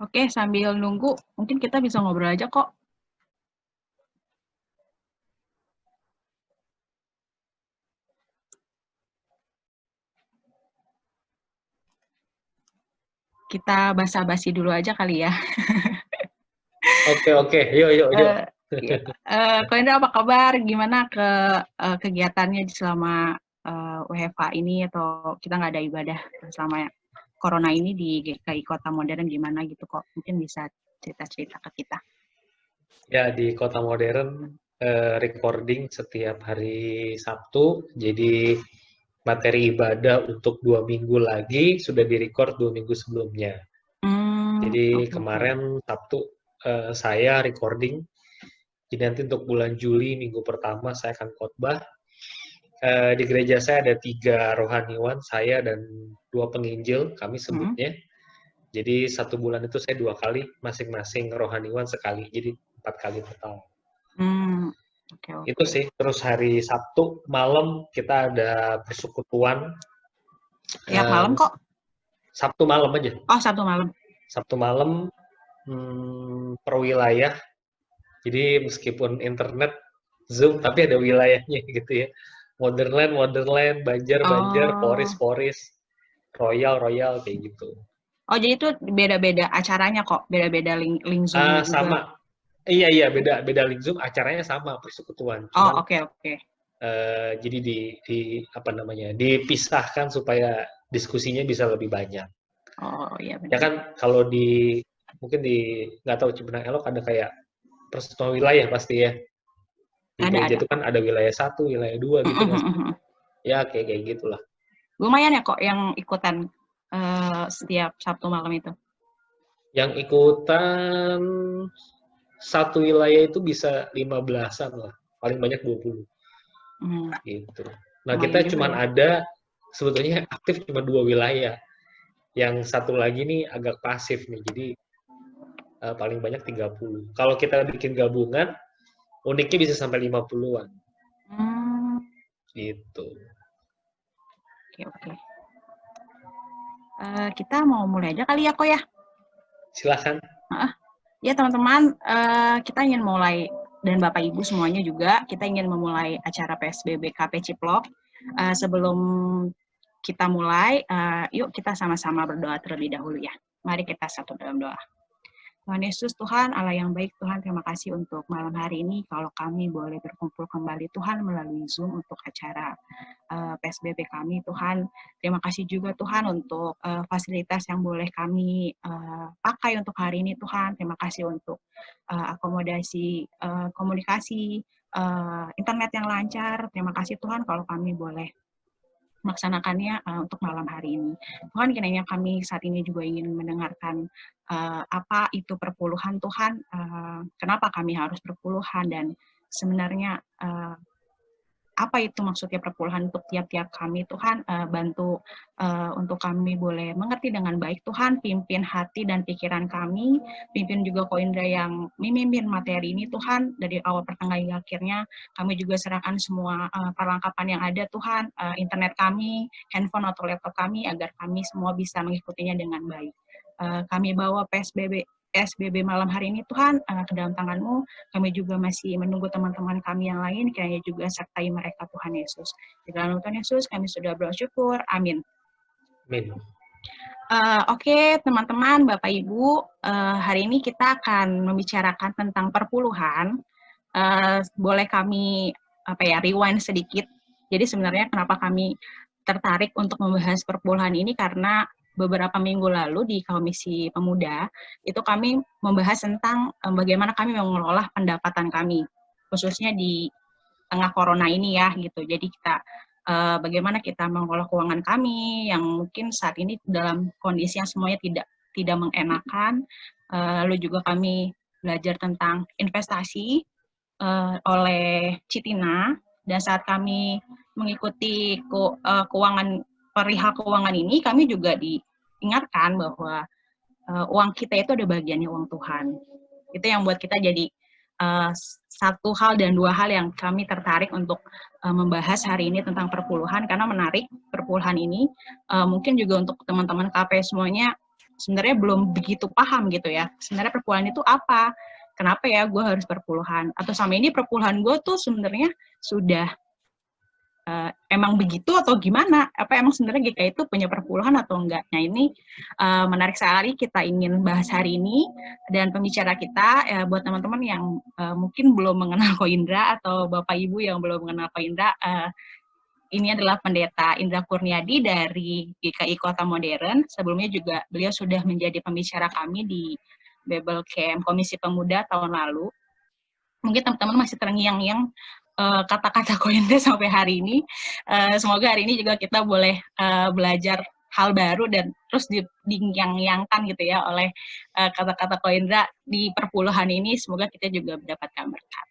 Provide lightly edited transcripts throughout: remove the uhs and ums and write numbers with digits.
Oke, sambil nunggu, mungkin kita bisa ngobrol aja kok. Kita basa-basi dulu aja kali ya. Oke, yuk. Ko Indra apa kabar? Gimana kegiatannya selama WFH ini, atau kita nggak ada ibadah selama corona ini di GKI Kota Modern, gimana gitu kok? Mungkin bisa cerita-cerita ke kita. Ya, di Kota Modern recording setiap hari Sabtu, jadi materi ibadah untuk 2 minggu lagi sudah direcord 2 minggu sebelumnya. Jadi Oke. kemarin Sabtu saya recording, jadi nanti untuk bulan Juli minggu pertama saya akan khotbah. Di gereja saya ada 3 rohaniwan, saya dan 2 penginjil, kami sebutnya. Jadi 1 bulan itu saya 2 kali, masing-masing rohaniwan sekali, jadi 4 kali total. Itu Oke. sih. Terus hari Sabtu malam kita ada persekutuan. Tiap malam kok? Sabtu malam aja. Oh, Sabtu malam. Sabtu malam per wilayah. Jadi meskipun internet Zoom, tapi ada wilayahnya gitu ya. Modernland, Banjar, Oh. Poris, Royal, kayak gitu. Oh, jadi itu beda-beda acaranya kok, beda-beda link Zoom-nya juga. Sama. Iya, beda link Zoom, acaranya sama, persekutuan. Oh, Cuman oke. jadi apa namanya, dipisahkan supaya diskusinya bisa lebih banyak. Oh, iya Ya benar. kan kalau mungkin di nggak tahu Cipinang Elok ada kayak persatuan wilayah pasti ya. Di gereja Ada. itu kan ada wilayah 1, wilayah 2 gitu pasti. Ya kayak gitulah. Lumayan ya kok yang ikutan setiap Sabtu malam itu. Yang ikutan satu wilayah itu bisa 15-an lah, paling banyak 20 gitu. Nah Lumayan kita juga cuman ya. ada sebetulnya aktif cuma 2 wilayah. Yang satu lagi nih agak pasif nih, jadi paling banyak 30. Kalau kita bikin gabungan, uniknya bisa sampai 50-an. Gitu. Oke. Kita mau mulai aja kali ya kok ya. Silahkan. Ya teman-teman, kita ingin mulai, dan Bapak Ibu semuanya juga, kita ingin memulai acara PSBB KP Ciplok. Sebelum kita mulai, yuk kita sama-sama berdoa terlebih dahulu ya. Mari kita satu dalam doa. Tuhan Yesus, Tuhan Allah yang baik, Tuhan terima kasih untuk malam hari ini kalau kami boleh berkumpul kembali Tuhan melalui Zoom untuk acara PSBB kami. Tuhan terima kasih juga Tuhan untuk fasilitas yang boleh kami pakai untuk hari ini Tuhan. Terima kasih untuk akomodasi komunikasi internet yang lancar. Terima kasih Tuhan kalau kami boleh melaksanakannya untuk malam hari ini. Tuhan, kiranya kami saat ini juga ingin mendengarkan apa itu perpuluhan Tuhan, kenapa kami harus perpuluhan, dan sebenarnya apa itu maksudnya perpuluhan untuk tiap-tiap kami. Tuhan, bantu untuk kami boleh mengerti dengan baik Tuhan, pimpin hati dan pikiran kami, pimpin juga Ko Indra yang memimpin materi ini Tuhan, dari awal pertengahan hingga akhirnya. Kami juga serahkan semua perlengkapan yang ada Tuhan, internet kami, handphone atau laptop kami, agar kami semua bisa mengikutinya dengan baik. Kami bawa PSBB malam hari ini Tuhan ke dalam tangan-Mu. Kami juga masih menunggu teman-teman kami yang lain, kiranya juga sertai mereka Tuhan Yesus. Di dalam Tuhan Yesus kami sudah bersyukur. Amin. Amin. Oke, teman-teman, Bapak Ibu, hari ini kita akan membicarakan tentang perpuluhan. Boleh kami rewind sedikit. Jadi sebenarnya kenapa kami tertarik untuk membahas perpuluhan ini, karena beberapa minggu lalu di Komisi Pemuda itu kami membahas tentang bagaimana kami mengelola pendapatan kami, khususnya di tengah corona ini ya gitu. Jadi kita bagaimana kita mengelola keuangan kami yang mungkin saat ini dalam kondisi yang semuanya tidak mengenakan. Lalu juga kami belajar tentang investasi oleh Citina, dan saat kami mengikuti perihal keuangan ini, kami juga diingatkan bahwa uang kita itu ada bagiannya uang Tuhan. Itu yang buat kita jadi satu hal dan dua hal yang kami tertarik untuk membahas hari ini tentang perpuluhan, karena menarik perpuluhan ini. Mungkin juga untuk teman-teman KP semuanya sebenarnya belum begitu paham gitu ya. Sebenarnya perpuluhan itu apa? Kenapa ya gue harus perpuluhan? Atau sama ini perpuluhan gue tuh sebenarnya sudah emang begitu atau gimana? Apa emang sebenarnya GKI itu punya perpuluhan atau enggak? Nah ini menarik sekali kita ingin bahas hari ini, dan pembicara kita buat teman-teman yang mungkin belum mengenal Ko Indra atau Bapak Ibu yang belum mengenal Ko Indra, ini adalah Pendeta Indra Kurniadi dari GKI Kota Modern. Sebelumnya juga beliau sudah menjadi pembicara kami di Bible Camp Komisi Pemuda tahun lalu. Mungkin teman-teman masih terngiang-ngiang kata-kata Ko Indra sampai hari ini. Semoga hari ini juga kita boleh belajar hal baru dan terus dinyang-nyangkan gitu ya oleh kata-kata Ko Indra di perpuluhan ini. Semoga kita juga mendapatkan berkat.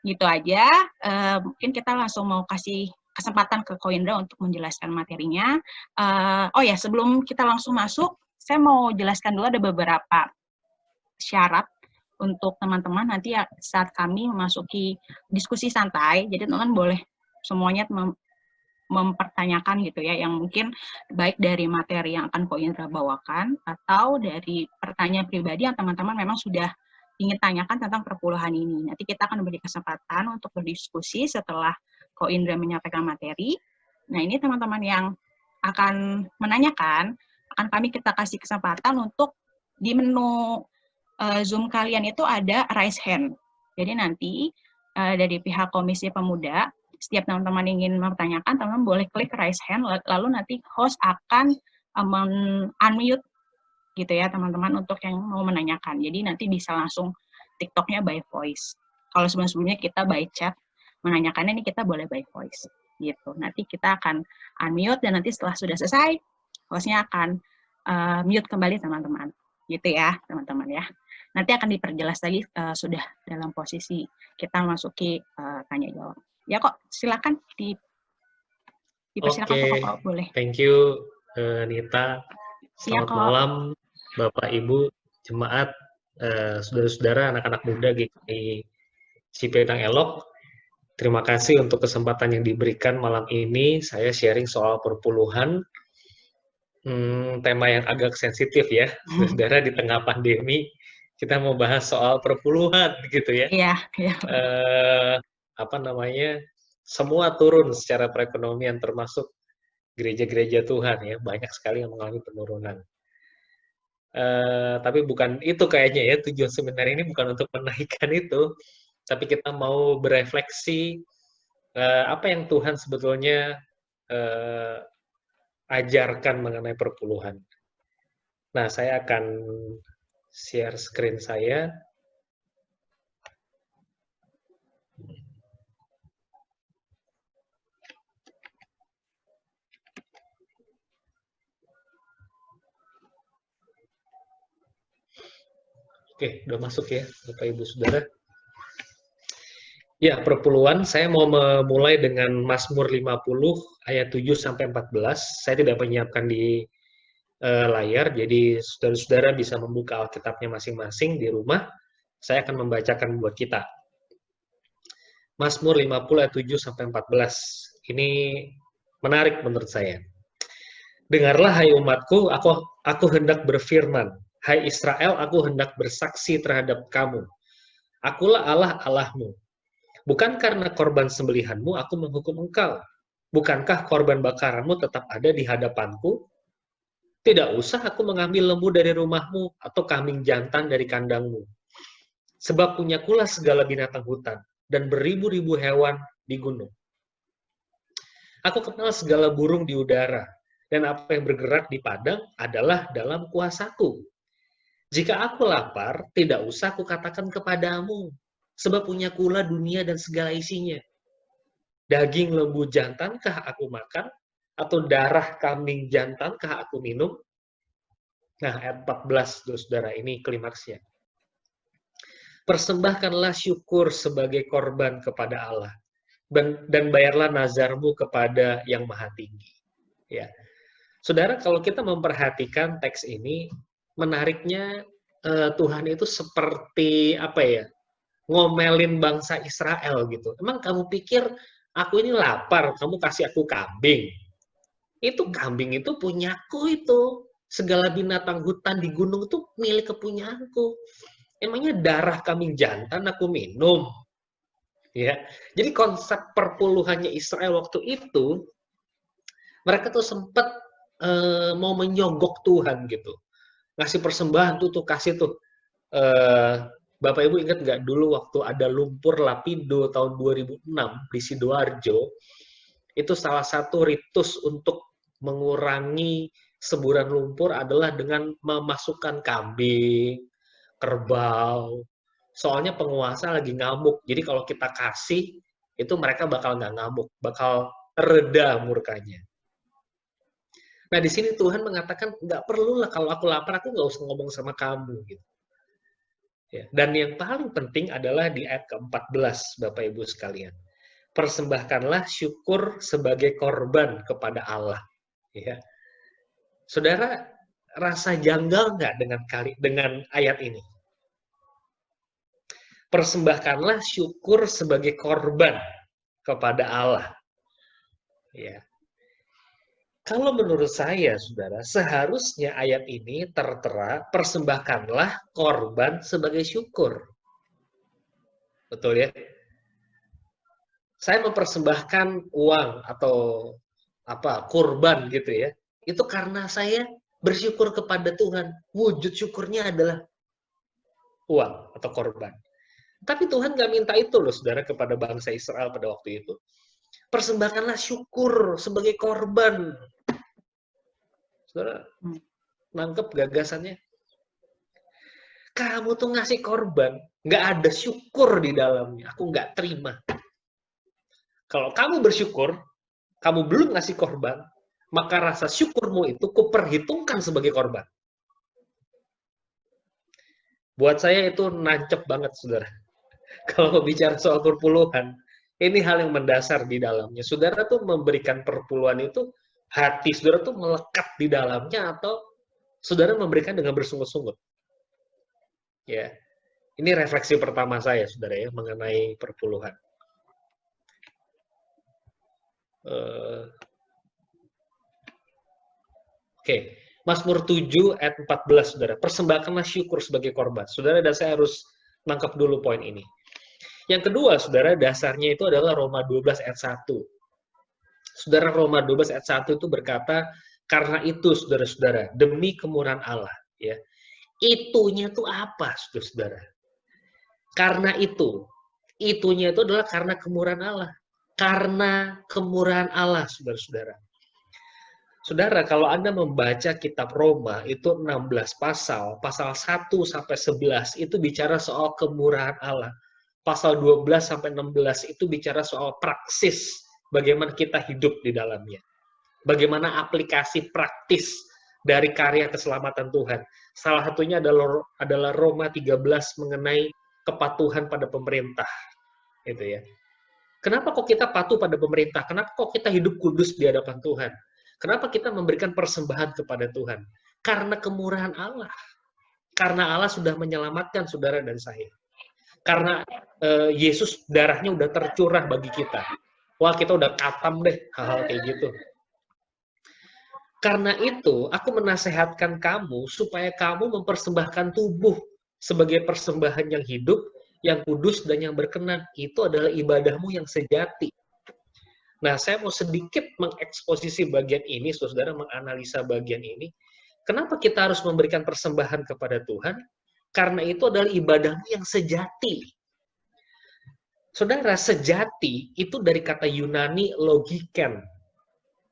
Gitu aja. Mungkin kita langsung mau kasih kesempatan ke Ko Indra untuk menjelaskan materinya. Oh ya, sebelum kita langsung masuk, saya mau jelaskan dulu ada beberapa syarat untuk teman-teman nanti ya, saat kami memasuki diskusi santai. Jadi teman-teman boleh semuanya mempertanyakan gitu ya, yang mungkin baik dari materi yang akan Ko Indra bawakan atau dari pertanyaan pribadi yang teman-teman memang sudah ingin tanyakan tentang perpuluhan ini. Nanti kita akan beri kesempatan untuk berdiskusi setelah Ko Indra menyampaikan materi. Nah ini teman-teman yang akan menanyakan, akan kita kasih kesempatan untuk di menu Zoom kalian itu ada raise hand. Jadi nanti dari pihak Komisi Pemuda, setiap teman-teman ingin mempertanyakan, teman-teman boleh klik raise hand, lalu nanti host akan unmute gitu ya teman-teman untuk yang mau menanyakan. Jadi nanti bisa langsung TikToknya by voice. Kalau sebelum-sebelumnya kita by chat, menanyakannya ini kita boleh by voice gitu. Nanti kita akan unmute dan nanti setelah sudah selesai, hostnya akan mute kembali teman-teman. Gitu ya teman-teman ya. Nanti akan diperjelas lagi sudah dalam posisi kita masuki tanya jawab. Ya kok, silakan dipersilakan kok boleh. Thank you Nita. Selamat malam Bapak Ibu jemaat, saudara-saudara, anak-anak muda GKI Cipetang Elok. Terima kasih untuk kesempatan yang diberikan malam ini. Saya sharing soal perpuluhan. Tema yang agak sensitif ya, saudara, di tengah pandemi kita mau bahas soal perpuluhan gitu ya. Iya. Semua turun secara perekonomian termasuk gereja-gereja Tuhan ya, banyak sekali yang mengalami penurunan. Tapi bukan itu kayaknya ya, tujuan seminar ini bukan untuk menaikkan itu, tapi kita mau berefleksi apa yang Tuhan sebetulnya ajarkan mengenai perpuluhan. Nah, saya akan share screen saya. Oke, udah masuk ya, Bapak Ibu Saudara. Ya, perpuluhan, saya mau memulai dengan Mazmur 50 ayat 7 sampai 14. Saya tidak menyiapkan di layar, jadi saudara-saudara bisa membuka Alkitabnya masing-masing di rumah. Saya akan membacakan buat kita. Mazmur 50 ayat 7 sampai 14. Ini menarik menurut saya. Dengarlah hai umatku, aku hendak berfirman. Hai Israel, aku hendak bersaksi terhadap kamu. Akulah Allah Allahmu. Bukan karena korban sembelihanmu aku menghukum engkau. Bukankah korban bakaranmu tetap ada di hadapanku? Tidak usah aku mengambil lembu dari rumahmu atau kambing jantan dari kandangmu. Sebab punyakulah segala binatang hutan dan beribu-ribu hewan di gunung. Aku kenal segala burung di udara, dan apa yang bergerak di padang adalah dalam kuasaku. Jika aku lapar, tidak usah aku katakan kepadamu, sebab punyakulah dunia dan segala isinya. Daging lembu jantankah aku makan, atau darah kambing jantankah aku minum? Nah, ayat 14, saudara, ini klimaksnya. Persembahkanlah syukur sebagai korban kepada Allah, dan bayarlah nazarmu kepada yang maha tinggi. Ya, saudara, kalau kita memperhatikan teks ini, menariknya Tuhan itu seperti apa ya? Ngomelin bangsa Israel gitu. Emang kamu pikir aku ini lapar, kamu kasih aku kambing? Itu kambing itu punyaku itu. segala binatang hutan di gunung itu milik kepunyaanku. Emangnya darah kambing jantan aku minum? Ya, jadi konsep perpuluhannya Israel waktu itu, mereka tuh sempat mau menyogok Tuhan gitu, ngasih persembahan tuh kasih tuh. Bapak Ibu ingat nggak dulu waktu ada lumpur lapindo tahun 2006 di Sidoarjo, itu salah satu ritus untuk mengurangi semburan lumpur adalah dengan memasukkan kambing, kerbau. Soalnya penguasa lagi ngamuk, jadi kalau kita kasih, itu mereka bakal nggak ngamuk, bakal reda murkanya. Nah, di sini Tuhan mengatakan, nggak perlu lah kalau aku lapar, aku nggak usah ngomong sama kamu. Gitu. Ya. Dan yang paling penting adalah di ayat ke-14, Bapak Ibu sekalian. Persembahkanlah syukur sebagai korban kepada Allah. Ya. Saudara, rasa janggal nggak dengan ayat ini? Persembahkanlah syukur sebagai korban kepada Allah. Ya. Kalau menurut saya, saudara, seharusnya ayat ini tertera, persembahkanlah korban sebagai syukur. Betul ya? Saya mempersembahkan uang atau kurban gitu ya. Itu karena saya bersyukur kepada Tuhan. Wujud syukurnya adalah uang atau korban. Tapi Tuhan nggak minta itu loh, saudara, kepada bangsa Israel pada waktu itu. Persembahkanlah syukur sebagai korban. Saudara, nangkep gagasannya? Kamu tuh ngasih korban, nggak ada syukur di dalamnya. Aku nggak terima. Kalau kamu bersyukur, kamu belum ngasih korban, maka rasa syukurmu itu kuperhitungkan sebagai korban. Buat saya itu nancep banget, saudara. Kalau bicara soal perpuluhan, ini hal yang mendasar di dalamnya. Saudara tuh memberikan perpuluhan itu, hati saudara tuh melekat di dalamnya, atau saudara memberikan dengan bersungut-sungut. Ya, ini refleksi pertama saya, saudara ya, mengenai perpuluhan. Oke, Mazmur 7 ayat 14, saudara. Persembahkanlah syukur sebagai korban. Saudara, dan saya harus nangkap dulu poin ini. Yang kedua, saudara, dasarnya itu adalah Roma 12 ayat 1. Saudara, Roma 12 ayat 1 itu berkata, karena itu, saudara-saudara, demi kemurahan Allah. Ya, itunya itu apa, saudara-saudara? Karena itunya itu adalah karena kemurahan Allah. Karena kemurahan Allah, saudara-saudara. Saudara, kalau Anda membaca kitab Roma, itu 16 pasal 1 sampai 11 itu bicara soal kemurahan Allah. Pasal 12 sampai 16 itu bicara soal praksis, bagaimana kita hidup di dalamnya. Bagaimana aplikasi praktis dari karya keselamatan Tuhan. Salah satunya adalah Roma 13 mengenai kepatuhan pada pemerintah. Itu ya. Kenapa kok kita patuh pada pemerintah? Kenapa kok kita hidup kudus di hadapan Tuhan? Kenapa kita memberikan persembahan kepada Tuhan? Karena kemurahan Allah. Karena Allah sudah menyelamatkan saudara dan saya. Karena Yesus darahnya udah tercurah bagi kita. Wah, kita udah katam deh hal-hal kayak gitu. Karena itu, aku menasehatkan kamu supaya kamu mempersembahkan tubuh sebagai persembahan yang hidup, yang kudus, dan yang berkenan. Itu adalah ibadahmu yang sejati. Nah, saya mau sedikit mengeksposisi bagian ini, saudara, menganalisa bagian ini. Kenapa kita harus memberikan persembahan kepada Tuhan? Karena itu adalah ibadahmu yang sejati. Saudara, sejati itu dari kata Yunani logiken.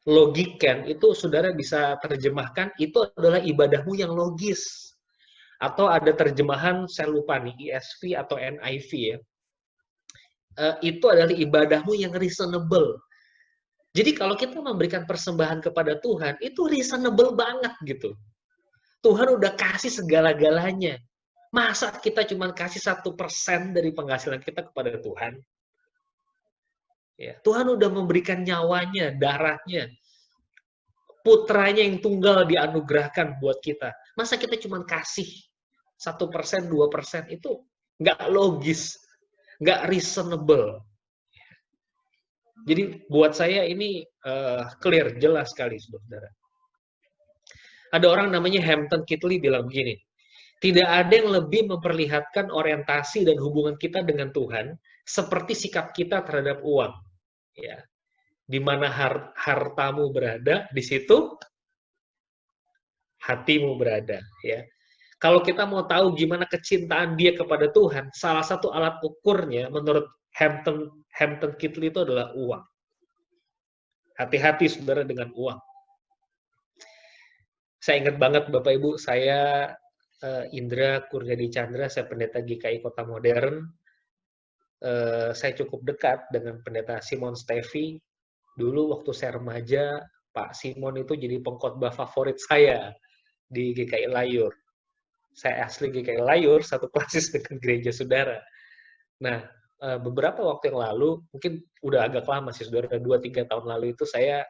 Logiken itu saudara bisa terjemahkan, itu adalah ibadahmu yang logis. Atau ada terjemahan, saya lupa nih, ESV atau NIV ya. Itu adalah ibadahmu yang reasonable. Jadi kalau kita memberikan persembahan kepada Tuhan, itu reasonable banget gitu. Tuhan udah kasih segala-galanya. Masa kita cuma kasih 1% dari penghasilan kita kepada Tuhan? Ya, Tuhan udah memberikan nyawanya, darahnya, putranya yang tunggal dianugerahkan buat kita. Masa kita cuma kasih 1%, 2%? Itu nggak logis, nggak reasonable. Jadi buat saya ini clear, jelas sekali, saudara. Ada orang namanya Hampton Kitley bilang begini, tidak ada yang lebih memperlihatkan orientasi dan hubungan kita dengan Tuhan seperti sikap kita terhadap uang. Ya, di mana hartamu berada, di situ hatimu berada. Ya, kalau kita mau tahu gimana kecintaan dia kepada Tuhan, salah satu alat ukurnya menurut Hampton Kitley itu adalah uang. Hati-hati saudara dengan uang. Saya ingat banget Bapak Ibu, saya Indra Kurniadi Chandra, saya pendeta GKI Kota Modern. Saya cukup dekat dengan pendeta Simon Stevie. Dulu waktu saya remaja, Pak Simon itu jadi pengkhotbah favorit saya di GKI Layur. Saya asli GKI Layur, satu klasis dengan gereja saudara. Nah, beberapa waktu yang lalu, mungkin udah agak lama sih saudara, 2-3 tahun lalu itu saya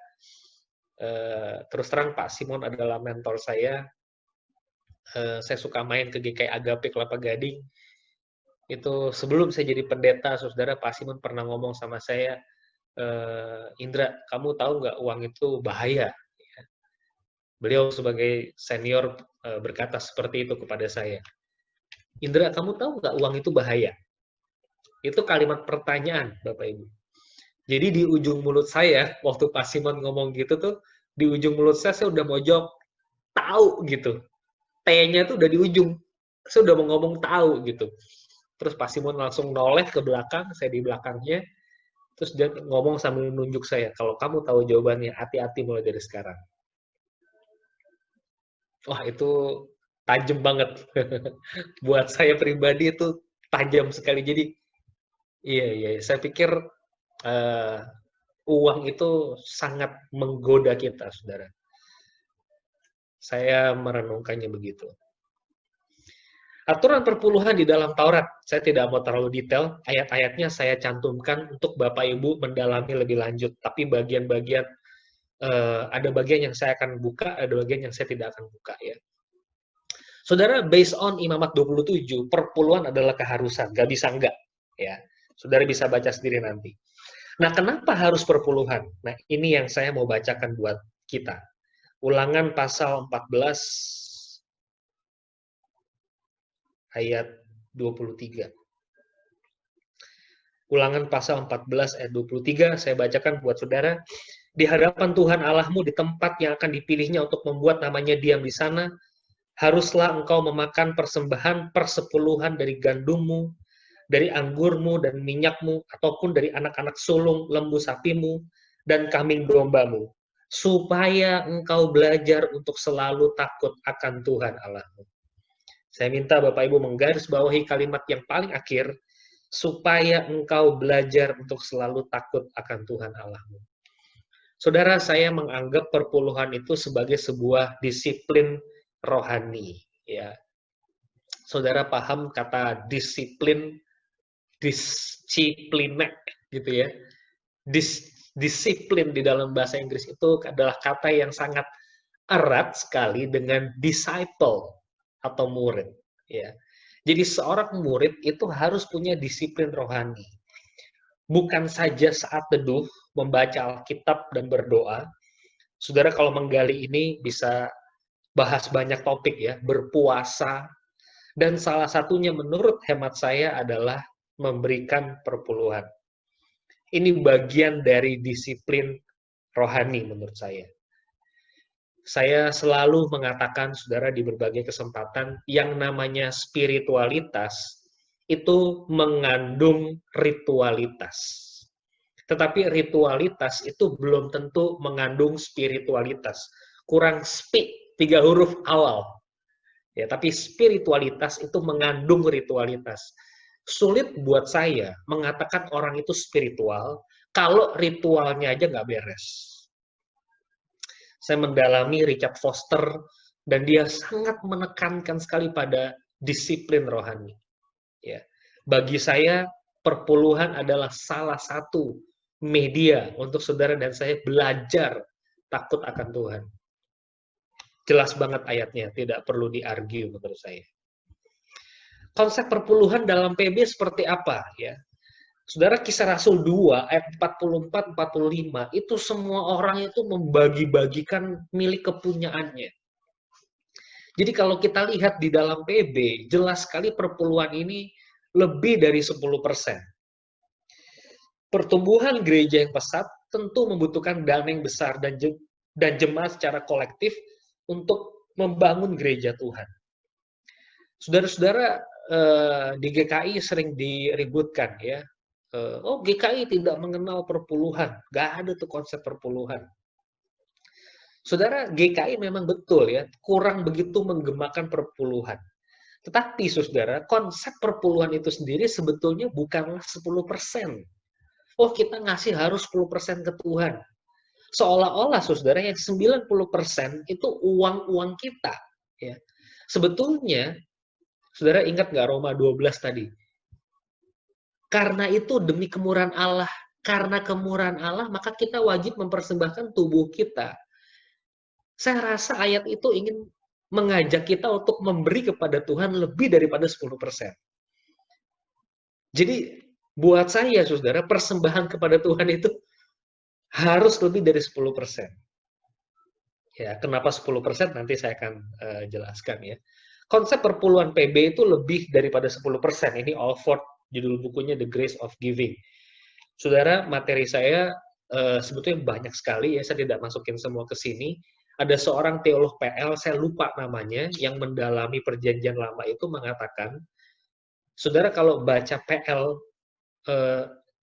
terus terang Pak Simon adalah mentor saya. Saya suka main ke GKI Agape Kelapa Gading. Itu sebelum saya jadi pendeta, saudara, Pak Simon pernah ngomong sama saya, Indra, kamu tahu nggak uang itu bahaya? Beliau sebagai senior berkata seperti itu kepada saya. Indra, kamu tahu nggak uang itu bahaya? Itu kalimat pertanyaan, Bapak Ibu. Jadi di ujung mulut saya, waktu Pak Simon ngomong gitu tuh, di ujung mulut saya udah mau jawab, tahu gitu. T-nya tuh udah di ujung. Saya udah mau ngomong tahu gitu. Terus Pak Simon langsung noleh ke belakang, saya di belakangnya. Terus dia ngomong sambil nunjuk saya, kalau kamu tahu jawabannya, hati-hati mulai dari sekarang. Wah, itu tajam banget. Buat saya pribadi itu tajam sekali. Jadi, iya, saya pikir uang itu sangat menggoda kita, saudara. Saya merenungkannya begitu. Aturan perpuluhan di dalam Taurat, saya tidak mau terlalu detail, ayat-ayatnya saya cantumkan untuk Bapak Ibu mendalami lebih lanjut, tapi bagian-bagian, ada bagian yang saya akan buka, ada bagian yang saya tidak akan buka ya. Saudara, based on Imamat 27, perpuluhan adalah keharusan, gak bisa enggak. Ya. Saudara bisa baca sendiri nanti. Nah, kenapa harus perpuluhan? Nah, ini yang saya mau bacakan buat kita. Ulangan pasal 14, ayat 23. Ulangan pasal 14 ayat 23, saya bacakan buat saudara. Di hadapan Tuhan Allahmu di tempat yang akan dipilihnya untuk membuat namanya diam di sana, haruslah engkau memakan persembahan persepuluhan dari gandummu, dari anggurmu dan minyakmu, ataupun dari anak-anak sulung lembu sapimu dan kambing dombamu, supaya engkau belajar untuk selalu takut akan Tuhan Allahmu. Saya minta Bapak Ibu menggarisbawahi kalimat yang paling akhir, supaya engkau belajar untuk selalu takut akan Tuhan Allahmu. Saudara, saya menganggap perpuluhan itu sebagai sebuah disiplin rohani. Ya, saudara paham kata disiplin, disciplinek, gitu ya. Disiplin di dalam bahasa Inggris itu adalah kata yang sangat erat sekali dengan disciple atau murid. Ya, jadi seorang murid itu harus punya disiplin rohani. Bukan saja saat teduh, membaca Alkitab dan berdoa. Saudara kalau menggali ini bisa bahas banyak topik ya, berpuasa, dan salah satunya menurut hemat saya adalah memberikan perpuluhan. Ini bagian dari disiplin rohani menurut saya. Saya selalu mengatakan, saudara, di berbagai kesempatan, yang namanya spiritualitas itu mengandung ritualitas. Tetapi ritualitas itu belum tentu mengandung spiritualitas. Kurang speak, 3 huruf awal. Ya, tapi spiritualitas itu mengandung ritualitas. Sulit buat saya mengatakan orang itu spiritual kalau ritualnya aja nggak beres. Saya mendalami Richard Foster, dan dia sangat menekankan sekali pada disiplin rohani. Ya. Bagi saya, perpuluhan adalah salah satu media untuk saudara dan saya belajar takut akan Tuhan. Jelas banget ayatnya, tidak perlu di-argue menurut saya. Konsep perpuluhan dalam PB seperti apa? Ya, saudara, Kisah Rasul 2 ayat 44-45 itu semua orang itu membagi-bagikan milik kepunyaannya. Jadi kalau kita lihat di dalam PB, jelas sekali perpuluhan ini lebih dari 10%. Pertumbuhan gereja yang pesat tentu membutuhkan dana yang besar dan jemaat secara kolektif untuk membangun gereja Tuhan. Saudara-saudara, di GKI sering diributkan ya, oh GKI tidak mengenal perpuluhan, nggak ada tuh konsep perpuluhan. Saudara, GKI memang betul ya, kurang begitu menggemakan perpuluhan. Tetapi saudara, konsep perpuluhan itu sendiri sebetulnya bukanlah 10%. Oh, kita ngasih harus 10% ke Tuhan. Seolah-olah saudara yang 90% itu uang-uang kita. Ya. Sebetulnya, saudara ingat nggak Roma 12 tadi? Karena itu demi kemurahan Allah, karena kemurahan Allah, maka kita wajib mempersembahkan tubuh kita. Saya rasa ayat itu ingin mengajak kita untuk memberi kepada Tuhan lebih daripada 10%. Jadi, buat saya, saudara, persembahan kepada Tuhan itu harus lebih dari 10%. Ya, kenapa 10%? Nanti saya akan jelaskan ya. Konsep perpuluhan PB itu lebih daripada 10%. Ini Alford, judul bukunya The Grace of Giving. Saudara, materi saya sebetulnya banyak sekali ya, saya tidak masukin semua ke sini. Ada seorang teolog PL, saya lupa namanya, yang mendalami perjanjian lama itu mengatakan, saudara kalau baca PL,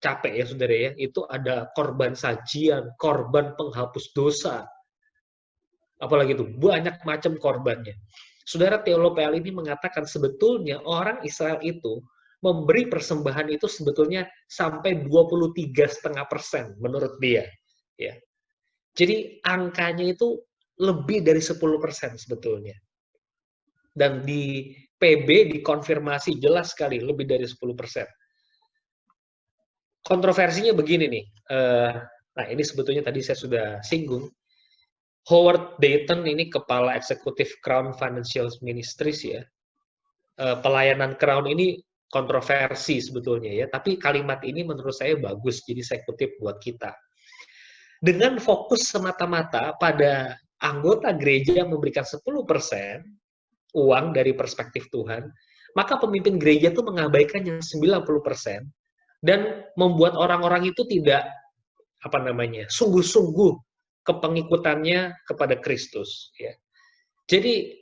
capek ya saudara ya, itu ada korban sajian, korban penghapus dosa, apalagi itu, banyak macam korbannya. Saudara, teolog PL ini mengatakan sebetulnya orang Israel itu memberi persembahan itu sebetulnya sampai 23,5% menurut dia. Ya. Jadi angkanya itu lebih dari 10% sebetulnya. Dan di PB dikonfirmasi jelas sekali lebih dari 10%. Kontroversinya begini nih, nah ini sebetulnya tadi saya sudah singgung. Howard Dayton ini kepala eksekutif Crown Financial Ministries ya. Pelayanan Crown ini kontroversi sebetulnya ya, tapi kalimat ini menurut saya bagus, jadi saya kutip buat kita. Dengan fokus semata-mata pada anggota gereja yang memberikan 10% uang dari perspektif Tuhan, maka pemimpin gereja itu mengabaikan yang 90% dan membuat orang-orang itu tidak sungguh-sungguh kepengikutannya kepada Kristus ya. Jadi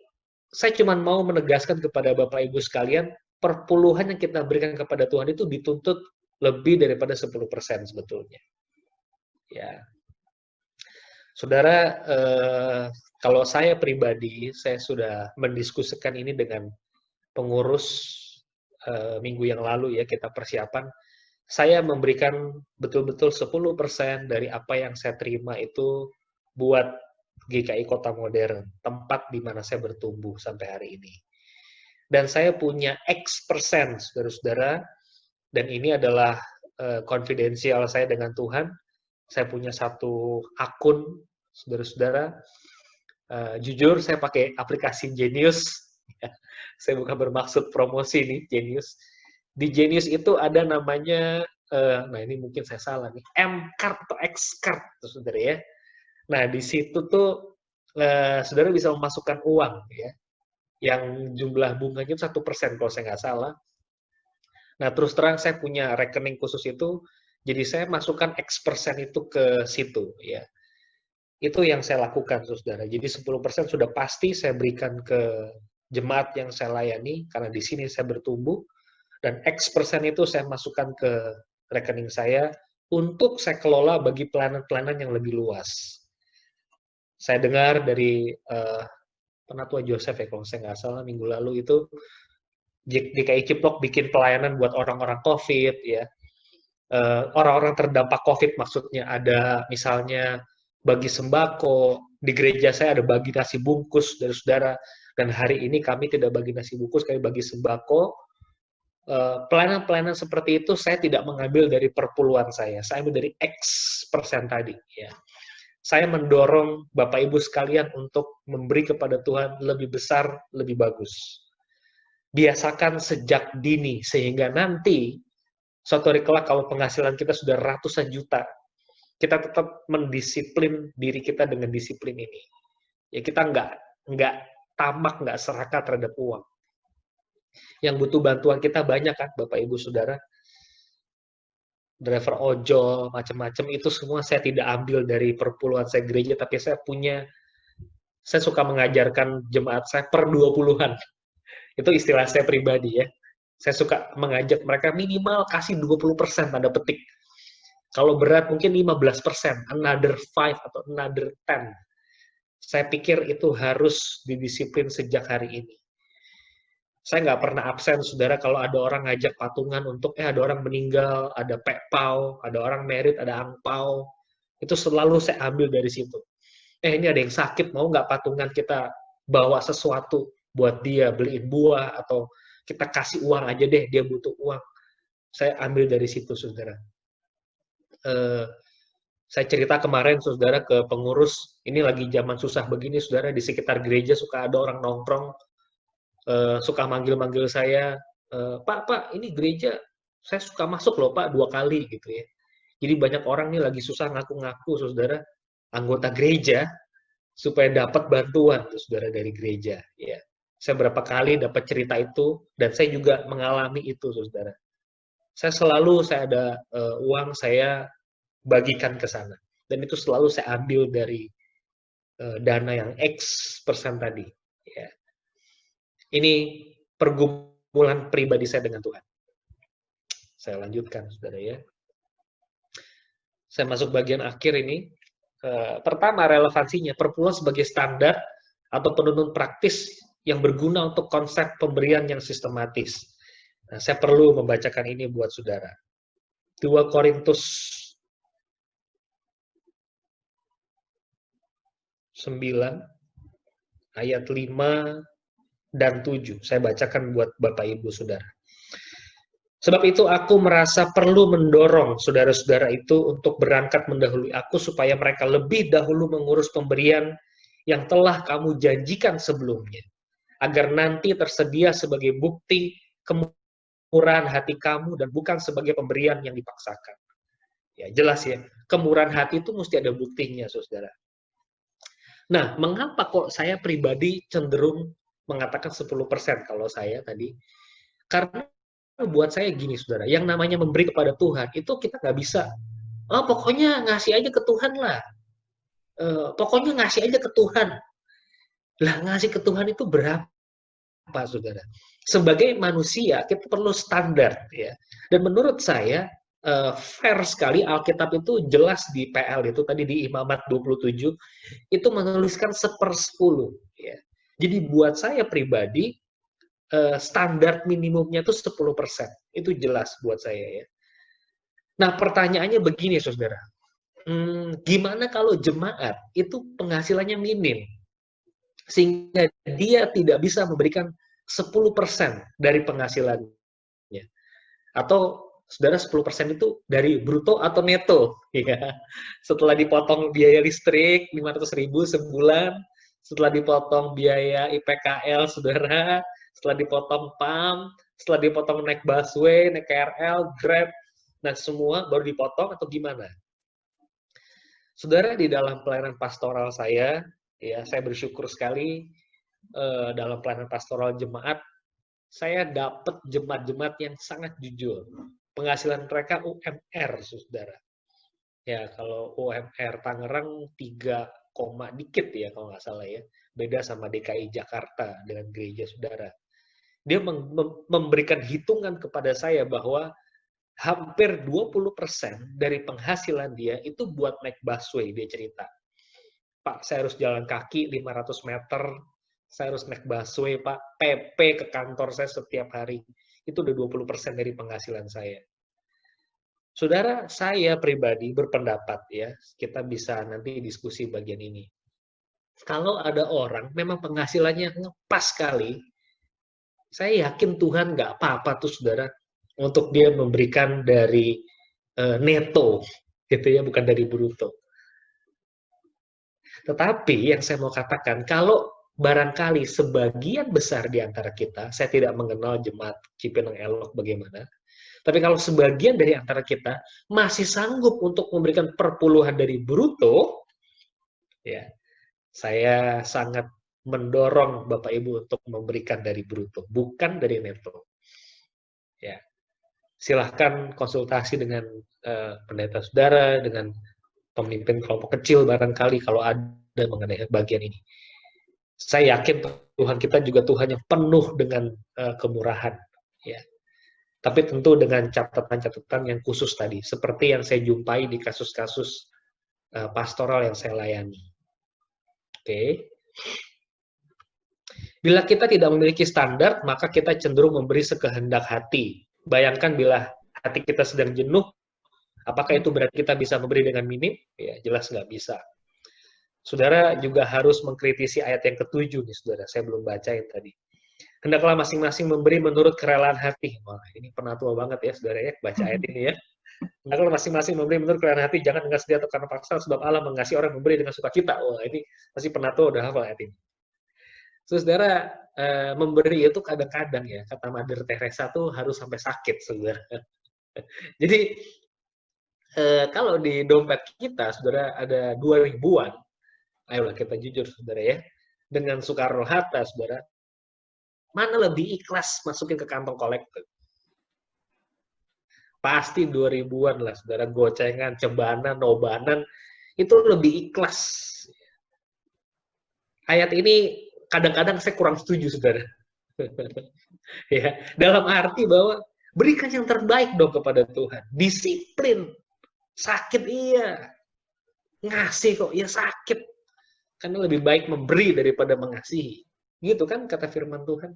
saya cuma mau menegaskan kepada Bapak Ibu sekalian, perpuluhan yang kita berikan kepada Tuhan itu dituntut lebih daripada 10% sebetulnya. Ya. Saudara, kalau saya pribadi, saya sudah mendiskusikan ini dengan pengurus minggu yang lalu ya, kita persiapan. Saya memberikan betul-betul 10% dari apa yang saya terima itu buat GKI Kota Modern, tempat di mana saya bertumbuh sampai hari ini. Dan saya punya X%, saudara-saudara, dan ini adalah konfidensial saya dengan Tuhan. Saya punya satu akun, saudara-saudara. Jujur, saya pakai aplikasi Genius. Saya bukan bermaksud promosi nih, Genius. Di Genius itu ada namanya, nah ini mungkin saya salah nih, M-Card atau X-Card, saudara ya. Nah, di situ tuh, saudara bisa memasukkan uang ya, yang jumlah bunganya 1% kalau saya nggak salah. Nah, terus terang saya punya rekening khusus itu, jadi saya masukkan X% itu ke situ ya. Itu yang saya lakukan, saudara. Jadi 10% sudah pasti saya berikan ke jemaat yang saya layani, karena di sini saya bertumbuh, dan X% itu saya masukkan ke rekening saya untuk saya kelola bagi pelayanan-pelayanan yang lebih luas. Saya dengar dari Penatua Joseph ya, kalau saya nggak salah minggu lalu itu, GKI Ciplok bikin pelayanan buat orang-orang COVID ya. Orang-orang terdampak COVID maksudnya, ada misalnya bagi sembako, di gereja saya ada bagi nasi bungkus dari saudara, dan hari ini kami tidak bagi nasi bungkus, kami bagi sembako. Pelayanan-pelayanan seperti itu saya tidak mengambil dari perpuluhan saya ambil dari X% tadi ya. Saya mendorong Bapak Ibu sekalian untuk memberi kepada Tuhan lebih besar, lebih bagus. Biasakan sejak dini sehingga nanti suatu hari kelak kalau penghasilan kita sudah ratusan juta, kita tetap mendisiplin diri kita dengan disiplin ini. Ya kita nggak tamak, nggak serakah terhadap uang. Yang butuh bantuan kita banyak kan, Bapak Ibu Saudara. Driver ojol, macam-macam itu semua saya tidak ambil dari perpuluhan saya gereja, tapi saya suka mengajarkan jemaat saya per 20-an. Itu istilah saya pribadi ya. Saya suka mengajak mereka minimal kasih 20% tanda petik. Kalau berat mungkin 15%, another 5 atau another 10. Saya pikir itu harus didisiplin sejak hari ini. Saya nggak pernah absen, saudara, kalau ada orang ngajak patungan untuk, ada orang meninggal, ada pekpau, ada orang merit, ada angpau. Itu selalu saya ambil dari situ. Ini ada yang sakit, mau nggak patungan kita bawa sesuatu buat dia, beliin buah, atau kita kasih uang aja deh, dia butuh uang. Saya ambil dari situ, saudara. Saya cerita kemarin, saudara, ke pengurus, ini lagi zaman susah begini, saudara, di sekitar gereja suka ada orang nongkrong, suka manggil-manggil saya, Pak, ini gereja, saya suka masuk loh Pak 2 kali gitu ya. Jadi banyak orang nih lagi susah ngaku-ngaku, saudara, anggota gereja, supaya dapat bantuan, tuh, saudara, dari gereja. Ya. Saya berapa kali dapat cerita itu, dan saya juga mengalami itu, saudara. Saya ada uang, saya bagikan ke sana. Dan itu selalu saya ambil dari dana yang X% tadi. Ya. Ini pergumulan pribadi saya dengan Tuhan. Saya lanjutkan, saudara ya. Saya masuk bagian akhir ini. Pertama, relevansinya. Perpuluhan sebagai standar atau penuntun praktis yang berguna untuk konsep pemberian yang sistematis. Nah, saya perlu membacakan ini buat saudara. 2 Korintus 9, ayat 5 dan 7. Saya bacakan buat Bapak Ibu Saudara. Sebab itu aku merasa perlu mendorong saudara-saudara itu untuk berangkat mendahului aku supaya mereka lebih dahulu mengurus pemberian yang telah kamu janjikan sebelumnya, agar nanti tersedia sebagai bukti kemurahan hati kamu dan bukan sebagai pemberian yang dipaksakan. Ya, jelas ya, kemurahan hati itu mesti ada buktinya, saudara. Nah, mengapa kok saya pribadi cenderung mengatakan 10% kalau saya tadi? Karena buat saya gini, saudara, yang namanya memberi kepada Tuhan, itu kita nggak bisa, pokoknya ngasih aja ke Tuhan lah. Pokoknya ngasih aja ke Tuhan. Lah, ngasih ke Tuhan itu berapa, saudara? Sebagai manusia, kita perlu standar. Ya. Dan menurut saya, fair sekali Alkitab itu jelas di PL itu, tadi di Imamat 27, itu menuliskan 1/10. Ya. Jadi buat saya pribadi, standar minimumnya itu 10%. Itu jelas buat saya ya. Nah, pertanyaannya begini, saudara. Gimana kalau jemaat itu penghasilannya minim? Sehingga dia tidak bisa memberikan 10% dari penghasilannya. Atau, saudara, 10% itu dari bruto atau neto? Ya. Setelah dipotong biaya listrik, 500.000 sebulan, setelah dipotong biaya IPKL, saudara, setelah dipotong PAM, setelah dipotong naik busway, naik KRL, Grab, nah semua baru dipotong atau gimana? Saudara, di dalam pelayanan pastoral saya, ya saya bersyukur sekali dalam pelayanan pastoral jemaat, saya dapat jemaat-jemaat yang sangat jujur. Penghasilan mereka UMR, saudara. Ya, kalau UMR Tangerang 3, dikit ya kalau nggak salah ya. Beda sama DKI Jakarta dengan gereja saudara. Dia memberikan hitungan kepada saya bahwa hampir 20% dari penghasilan dia itu buat naik busway, dia cerita. Pak, saya harus jalan kaki 500 meter, saya harus naik busway, Pak. PP ke kantor saya setiap hari. Itu udah 20% dari penghasilan saya. Saudara, saya pribadi berpendapat ya, kita bisa nanti diskusi bagian ini. Kalau ada orang memang penghasilannya ngepas sekali, saya yakin Tuhan nggak apa-apa tuh, saudara, untuk dia memberikan dari neto, gitu ya, bukan dari bruto. Tetapi yang saya mau katakan, kalau barangkali sebagian besar di antara kita, saya tidak mengenal jemaat Cipinang Elok bagaimana, tapi kalau sebagian dari antara kita masih sanggup untuk memberikan perpuluhan dari bruto, ya, saya sangat mendorong Bapak Ibu untuk memberikan dari bruto, bukan dari neto. Ya, silahkan konsultasi dengan pendeta saudara, dengan pemimpin kelompok kecil barangkali kalau ada mengenai bagian ini. Saya yakin Tuhan kita juga Tuhan yang penuh dengan kemurahan, ya. Tapi tentu dengan catatan-catatan yang khusus tadi, seperti yang saya jumpai di kasus-kasus pastoral yang saya layani. Oke. Bila kita tidak memiliki standar, maka kita cenderung memberi sekehendak hati. Bayangkan bila hati kita sedang jenuh, apakah itu berarti kita bisa memberi dengan minim? Ya, jelas nggak bisa. Saudara juga harus mengkritisi ayat yang ke-7 nih, saudara. Saya belum baca yang tadi. Hendaklah masing-masing memberi menurut kerelaan hati. Wah, ini penatua banget ya, saudara ya, baca ayat ini ya. Hendaklah masing-masing memberi menurut kerelaan hati, jangan dengan sedia atau karena paksa, sebab Allah mengasihi orang memberi dengan sukacita. Wah, ini pasti penatua udah hafal ayat ini. Saudara, memberi itu kadang-kadang ya, kata Mother Teresa tuh harus sampai sakit, saudara. Jadi, kalau di dompet kita, saudara, ada 2.000-an, ayolah kita jujur, saudara ya, dengan Soekarno Hatta, saudara, mana lebih ikhlas masukin ke kantong kolektor? Pasti 2.000-an lah, saudara, gocengan, cebanan, nobanan, itu lebih ikhlas. Ayat ini kadang-kadang saya kurang setuju, saudara. Ya, dalam arti bahwa berikan yang terbaik dong kepada Tuhan. Disiplin, sakit iya, ngasih kok ya sakit. Karena lebih baik memberi daripada mengasihi. Gitu kan kata firman Tuhan.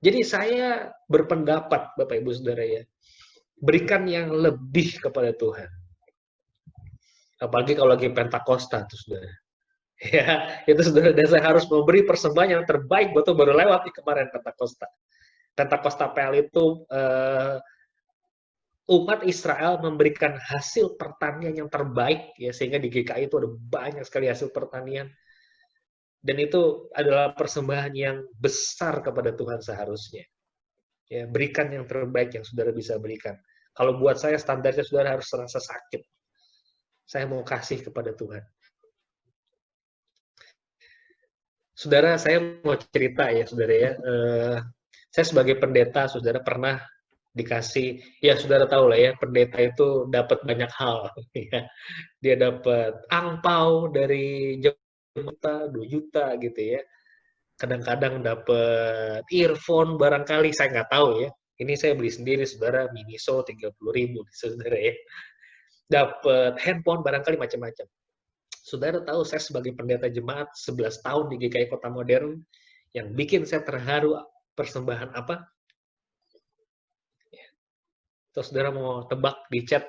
Jadi saya berpendapat, Bapak Ibu Saudara ya, berikan yang lebih kepada Tuhan. Apalagi kalau lagi Pentakosta tuh Saudara. Ya, itu Saudara, dan saya harus memberi persembahan yang terbaik, betul baru lewat di kemarin Pentakosta. Pentakosta PL itu umat Israel memberikan hasil pertanian yang terbaik ya, sehingga di GKI itu ada banyak sekali hasil pertanian. Dan itu adalah persembahan yang besar kepada Tuhan seharusnya. Ya, berikan yang terbaik yang saudara bisa berikan. Kalau buat saya standarnya saudara harus terasa sakit. Saya mau kasih kepada Tuhan. Saudara, saya mau cerita ya saudara ya. Saya sebagai pendeta, saudara pernah dikasih, ya saudara tahu lah ya, pendeta itu dapat banyak hal. Ya. Dia dapat angpau dari juta, 2 juta gitu ya. Kadang-kadang dapat earphone barangkali, saya nggak tahu ya. Ini saya beli sendiri, saudara, Miniso 30.000, saudara ya. Dapat handphone barangkali macam-macam. Saudara tahu saya sebagai pendeta jemaat 11 tahun di GKI Kota Modern, yang bikin saya terharu persembahan apa? Terus saudara mau tebak di chat?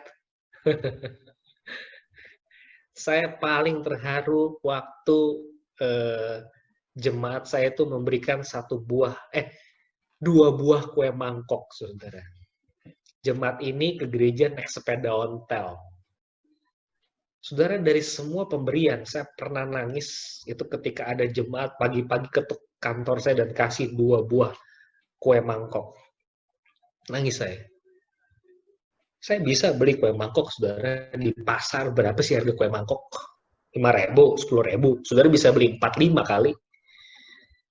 Saya paling terharu waktu jemaat saya itu memberikan 2 buah kue mangkok, saudara. Jemaat ini ke gereja naik sepeda ontel. Saudara, dari semua pemberian, saya pernah nangis itu ketika ada jemaat pagi-pagi ketuk kantor saya dan kasih 2 buah kue mangkok. Nangis saya. Saya bisa beli kue mangkok, saudara, di pasar. Berapa sih harga kue mangkok? 5.000, 10.000. Saudara bisa beli 4-5 kali.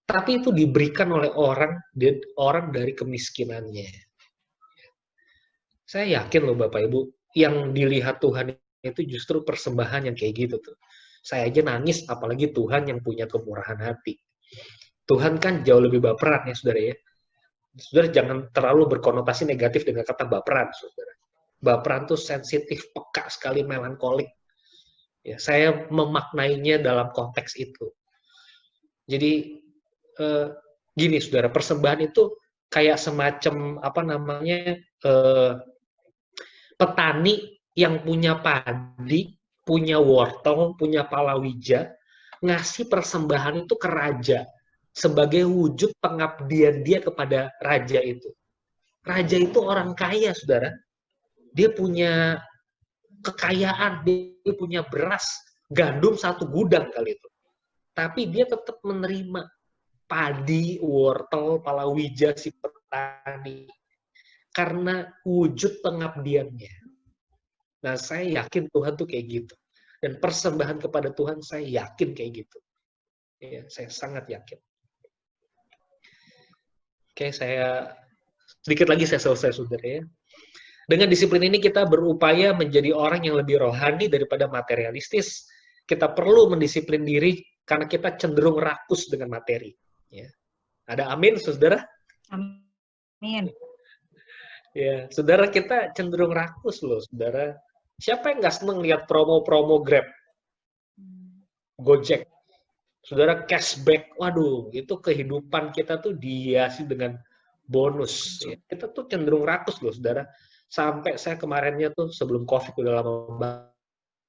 Tapi itu diberikan oleh orang dari kemiskinannya. Saya yakin loh Bapak Ibu, yang dilihat Tuhan itu justru persembahan yang kayak gitu tuh. Saya aja nangis, apalagi Tuhan yang punya kemurahan hati. Tuhan kan jauh lebih baperan ya saudara ya. Saudara jangan terlalu berkonotasi negatif dengan kata baperan, saudara. Baperan tuh sensitif, peka sekali, melankolik. Ya, saya memaknainya dalam konteks itu. Jadi gini saudara, persembahan itu kayak semacam petani yang punya padi, punya wortel, punya palawija, ngasih persembahan itu ke raja sebagai wujud pengabdian dia kepada raja itu. Raja itu orang kaya, saudara. Dia punya kekayaan, dia punya beras, gandum 1 gudang kali itu. Tapi dia tetap menerima padi, wortel, palawija si petani karena wujud pengabdiannya. Nah, saya yakin Tuhan tuh kayak gitu. Dan persembahan kepada Tuhan saya yakin kayak gitu. Ya, saya sangat yakin. Oke, saya sedikit lagi saya selesai, saudara ya. Dengan disiplin ini kita berupaya menjadi orang yang lebih rohani daripada materialistis. Kita perlu mendisiplin diri karena kita cenderung rakus dengan materi. Ya. Ada amin, saudara? Amin. Ya, saudara, kita cenderung rakus loh, saudara. Siapa yang nggak seneng lihat promo-promo Grab, Gojek, saudara, cashback? Waduh, itu kehidupan kita tuh dihiasi dengan bonus. Ya. Kita tuh cenderung rakus loh, saudara. Sampai saya kemarinnya tuh sebelum COVID udah lama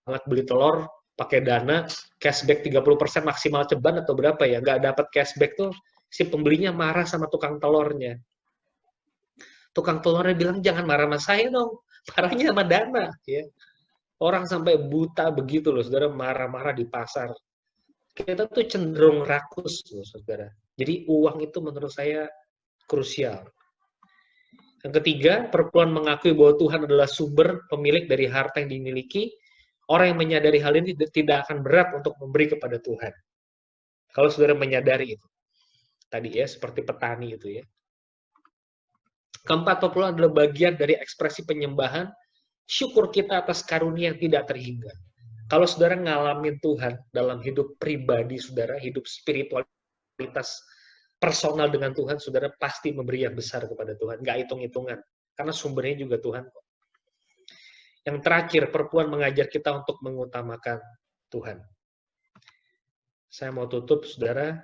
banget beli telur pakai dana cashback 30% maksimal ceban atau berapa ya, nggak dapat cashback tuh si pembelinya marah sama tukang telurnya. Tukang telurnya bilang jangan marah sama saya dong, marahnya sama dana ya. Orang sampai buta begitu loh, saudara, marah-marah di pasar. Kita tuh cenderung rakus loh, saudara. Jadi uang itu menurut saya krusial. Yang ketiga, perempuan mengakui bahwa Tuhan adalah sumber pemilik dari harta yang dimiliki. Orang yang menyadari hal ini tidak akan berat untuk memberi kepada Tuhan. Kalau saudara menyadari itu. Tadi ya, seperti petani itu ya. Keempat, perpuluhan adalah bagian dari ekspresi penyembahan, syukur kita atas karunia yang tidak terhingga. Kalau saudara ngalamin Tuhan dalam hidup pribadi saudara, hidup spiritualitas personal dengan Tuhan, saudara pasti memberi yang besar kepada Tuhan. Nggak hitung-hitungan. Karena sumbernya juga Tuhan. Yang terakhir, perempuan mengajar kita untuk mengutamakan Tuhan. Saya mau tutup, saudara.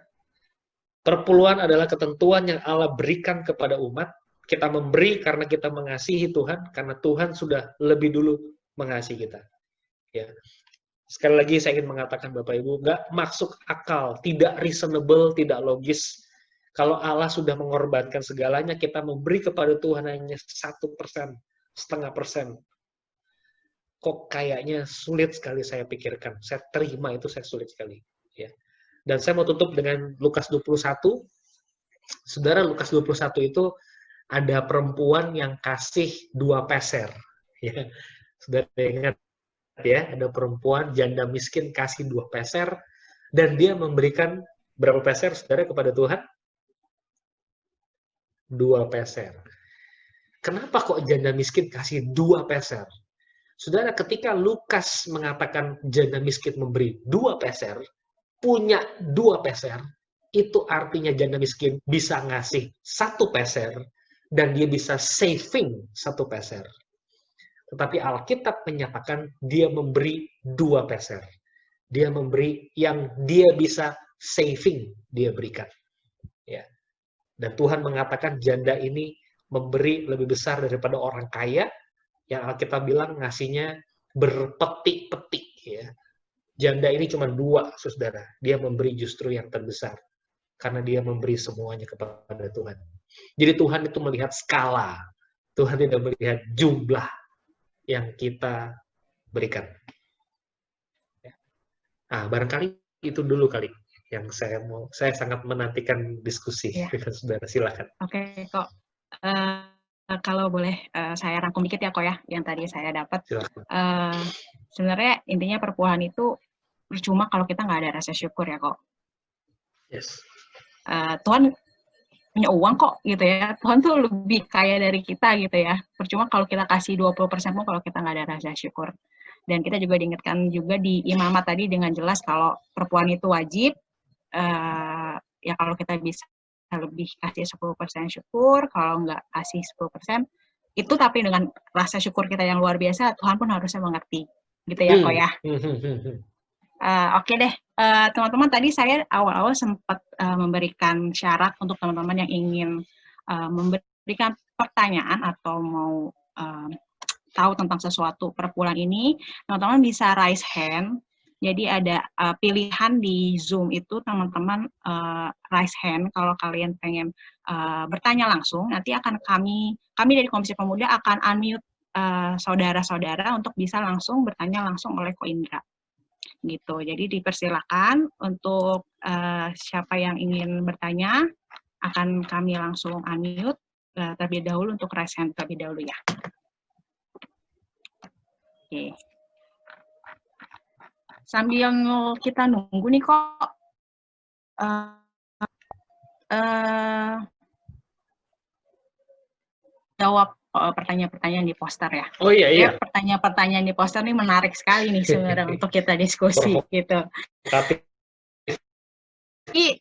Perpuluhan adalah ketentuan yang Allah berikan kepada umat. Kita memberi karena kita mengasihi Tuhan, karena Tuhan sudah lebih dulu mengasihi kita. Ya. Sekali lagi saya ingin mengatakan Bapak Ibu, nggak masuk akal, tidak reasonable, tidak logis. Kalau Allah sudah mengorbankan segalanya, kita memberi kepada Tuhan hanya 1%, 0,5%. Kok kayaknya sulit sekali saya pikirkan. Saya terima itu, saya sulit sekali. Ya. Dan saya mau tutup dengan Lukas 21. Saudara, Lukas 21 itu ada perempuan yang kasih 2 peser. Ya. Saudara ingat ya, ada perempuan janda miskin kasih 2 peser, dan dia memberikan berapa peser, saudara, kepada Tuhan? 2 peser. Kenapa kok janda miskin kasih 2 peser? Saudara, ketika Lukas mengatakan janda miskin memberi 2 peser, punya 2 peser, itu artinya janda miskin bisa ngasih 1 peser, dan dia bisa saving 1 peser. Tetapi Alkitab menyatakan dia memberi 2 peser. Dia memberi yang dia bisa saving, dia berikan. Ya. Dan Tuhan mengatakan janda ini memberi lebih besar daripada orang kaya, yang Alkitab bilang ngasihnya berpetik-petik. Ya. Janda ini cuma 2, saudara. Dia memberi justru yang terbesar. Karena dia memberi semuanya kepada Tuhan. Jadi Tuhan itu melihat skala. Tuhan tidak melihat jumlah yang kita berikan. Nah, barangkali itu dulu kali yang saya sangat menantikan diskusi dengan saudara. Silakan. Oke, kok. Kalau boleh saya rangkum dikit ya, kok ya, yang tadi saya dapat. Sebenarnya intinya perpuluhan itu percuma kalau kita nggak ada rasa syukur ya, kok. Yes. Tuhan punya uang kok, gitu ya. Tuhan tuh lebih kaya dari kita, gitu ya. Percuma kalau kita kasih 20% pun kalau kita nggak ada rasa syukur. Dan kita juga diingatkan juga di imamat tadi dengan jelas kalau perpuluhan itu wajib. Ya kalau kita bisa lebih kasih 10% syukur, kalau nggak kasih 10%, itu tapi dengan rasa syukur kita yang luar biasa, Tuhan pun harusnya mengerti. Gitu ya, kok ya. Oke deh, teman-teman, tadi saya awal-awal sempat memberikan syarat untuk teman-teman yang ingin memberikan pertanyaan atau mau tahu tentang sesuatu perpuluhan ini, teman-teman bisa raise hand. Jadi ada pilihan di Zoom itu, teman-teman raise hand kalau kalian pengen bertanya langsung. Nanti akan kami dari Komisi Pemuda akan unmute saudara-saudara untuk bisa langsung bertanya langsung oleh Ko Indra. Gitu. Jadi dipersilakan untuk siapa yang ingin bertanya, akan kami langsung unmute terlebih dahulu untuk raise hand terlebih dahulu ya. Oke. Sambil kita nunggu nih, kok, uh, uh, jawab pertanyaan-pertanyaan di poster ya. Oh iya, iya. Pertanyaan-pertanyaan di poster ini menarik sekali nih sebenarnya untuk kita diskusi gitu. Tapi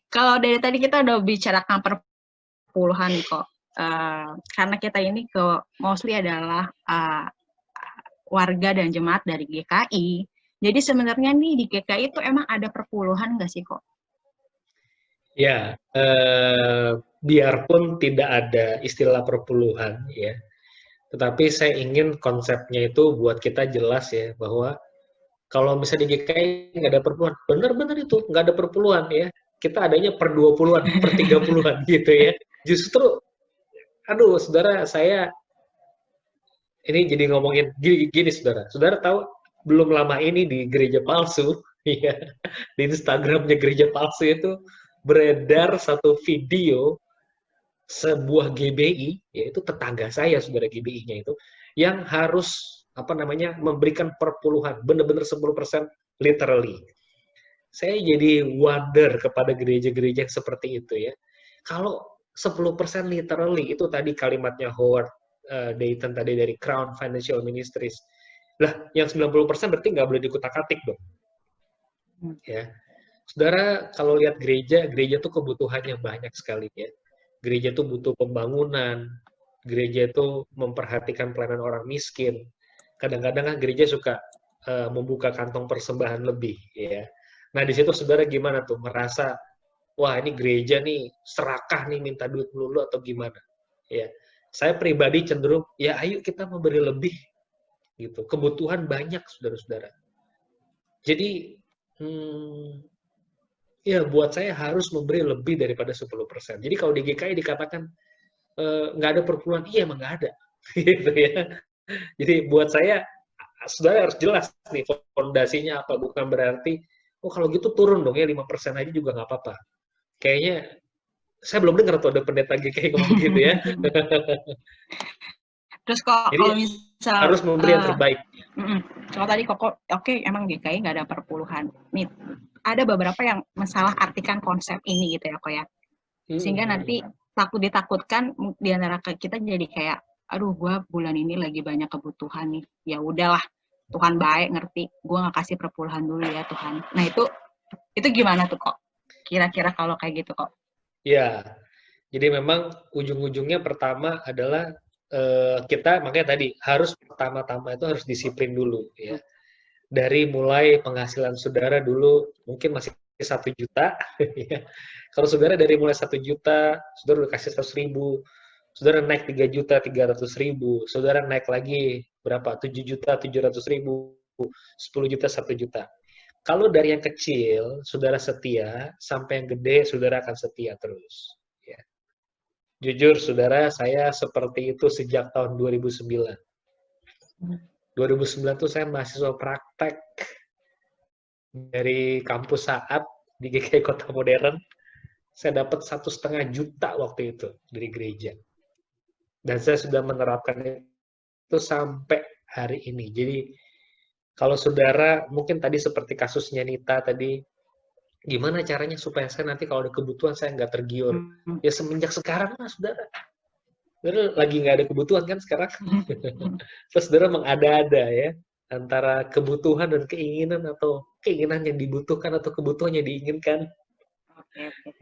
kalau dari tadi kita udah bicarakan perpuluhan nih kok. Karena kita ini mostly adalah warga dan jemaat dari GKI. Jadi sebenarnya nih di GKI itu emang ada perpuluhan nggak sih kok? Ya, biarpun tidak ada istilah perpuluhan ya, tetapi saya ingin konsepnya itu buat kita jelas ya, bahwa kalau misalnya di GKI nggak ada perpuluhan, benar-benar itu nggak ada perpuluhan ya. Kita adanya per 20-an, per 30-an gitu ya. Justru, aduh saudara, saya ini jadi ngomongin gini saudara. Saudara tahu belum lama ini di gereja palsu, ya, di Instagramnya gereja palsu itu beredar satu video sebuah GBI, yaitu tetangga saya, saudara GBI-nya itu, yang harus memberikan perpuluhan, benar-benar 10% literally. Saya jadi wonder kepada gereja-gereja yang seperti itu ya. Kalau 10% literally, itu tadi kalimatnya Howard Dayton tadi dari Crown Financial Ministries. Lah, yang 90% berarti nggak boleh dikutak-atik dong. Ya. Saudara, kalau lihat gereja tuh kebutuhannya banyak sekali ya. Gereja tuh butuh pembangunan, gereja itu memperhatikan pelayanan orang miskin. Kadang-kadang kan gereja suka membuka kantong persembahan lebih ya. Nah, di situ saudara gimana tuh? Merasa, wah ini gereja nih serakah nih minta duit melulu atau gimana? Ya. Saya pribadi cenderung, ya ayo kita memberi lebih gitu. Kebutuhan banyak saudara-saudara. Jadi, ya buat saya harus memberi lebih daripada 10%. Jadi kalau di GKI dikatakan nggak ada perpuluhan, iya emang nggak ada. Gitu ya. Jadi buat saya, saudara harus jelas nih fondasinya apa. Bukan berarti, oh kalau gitu turun dong ya 5% aja juga nggak apa-apa. Kayaknya, saya belum dengar tuh ada pendeta GKI ngomong gitu ya. Terus kok Jadi, kalau misal harus memberi yang terbaik. Kalau tadi kok oke, emang GKI nggak ada perpuluhan. Nih, ada beberapa yang masalah artikan konsep ini gitu ya kok ya. Sehingga nanti ditakutkan di antara kita jadi kayak, aduh gue bulan ini lagi banyak kebutuhan nih. Ya udahlah, Tuhan baik ngerti. Gue nggak kasih perpuluhan dulu ya Tuhan. Nah itu gimana tuh kok? Kira-kira kalau kayak gitu kok? Ya, jadi memang ujung-ujungnya pertama adalah kita makanya tadi harus pertama-tama itu harus disiplin dulu ya. Dari mulai penghasilan saudara dulu mungkin masih 1 juta ya. Kalau saudara dari mulai 1 juta, saudara udah kasih 100.000, saudara naik 3 juta 300.000, saudara naik lagi berapa? 7 juta 700.000, 10 juta 1 juta. Kalau dari yang kecil, saudara setia, sampai yang gede, saudara akan setia terus. Ya. Jujur, saudara, saya seperti itu sejak tahun 2009. 2009 tuh saya mahasiswa praktek dari kampus Saat di GKI Kota Modern. Saya dapat 1,5 juta waktu itu dari gereja. Dan saya sudah menerapkan itu sampai hari ini. Jadi, kalau saudara, mungkin tadi seperti kasusnya Nita tadi, gimana caranya supaya saya nanti kalau ada kebutuhan saya nggak tergiur. Ya semenjak sekarang lah saudara. Saudara lagi nggak ada kebutuhan kan sekarang. Terus saudara mengada-ada ya. Antara kebutuhan dan keinginan atau keinginan yang dibutuhkan atau kebutuhan yang diinginkan.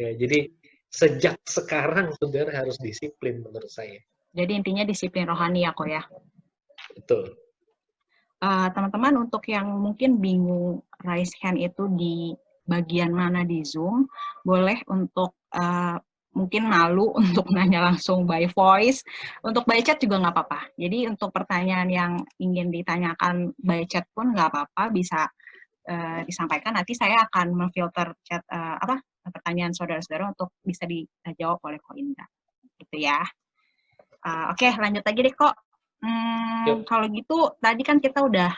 Ya, jadi sejak sekarang saudara harus disiplin menurut saya. Jadi intinya disiplin rohani ya kok ya. Betul. Teman-teman untuk yang mungkin bingung raise hand itu di bagian mana di Zoom, boleh untuk mungkin malu untuk nanya langsung by voice, untuk by chat juga nggak apa-apa. Jadi untuk pertanyaan yang ingin ditanyakan by chat pun nggak apa-apa, bisa disampaikan. Nanti saya akan memfilter chat pertanyaan saudara-saudara untuk bisa dijawab oleh Ko Indra. Gitu ya. Oke, lanjut lagi deh kok. Kalau gitu, tadi kan kita udah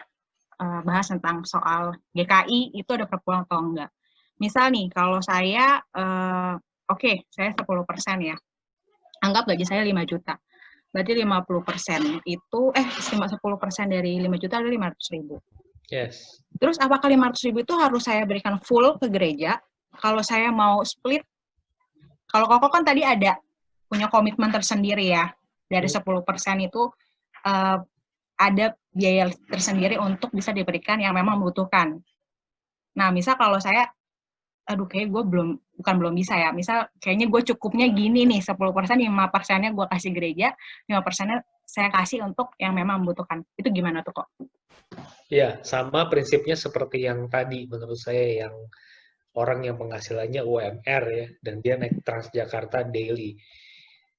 bahas tentang soal GKI, itu ada perpuluhan atau enggak. Misal nih, kalau saya, saya 10% ya. Anggap gaji saya 5 juta. Berarti 50% itu, 10% dari 5 juta adalah 500.000. Yes. Terus apakah 500.000 itu harus saya berikan full ke gereja? kalau saya mau split, kalau Koko kan tadi ada punya komitmen tersendiri ya, dari 10% itu ada biaya tersendiri untuk bisa diberikan yang memang membutuhkan. Nah, misal kalau saya, aduh kayak gue belum bisa ya, misal kayaknya gue cukupnya gini nih, 10%, 5%-nya gue kasih gereja, 5%-nya saya kasih untuk yang memang membutuhkan. Itu gimana tuh kok? Ya, sama prinsipnya seperti yang tadi menurut saya, yang orang yang penghasilannya UMR ya, dan dia naik Transjakarta daily.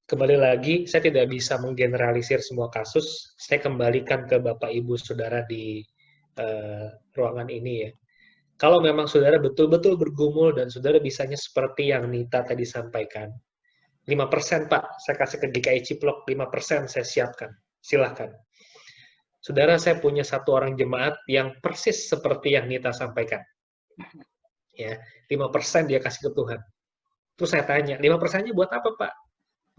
Kembali lagi, saya tidak bisa menggeneralisir semua kasus. Saya kembalikan ke Bapak Ibu Saudara di ruangan ini ya. Kalau memang saudara betul-betul bergumul dan saudara bisanya seperti yang Nita tadi sampaikan, 5% Pak, saya kasih ke GKI Ciplok, 5% saya siapkan. Silahkan. Saudara, saya punya satu orang jemaat yang persis seperti yang Nita sampaikan. Ya, 5% dia kasih ke Tuhan. Terus saya tanya, 5%-nya buat apa Pak?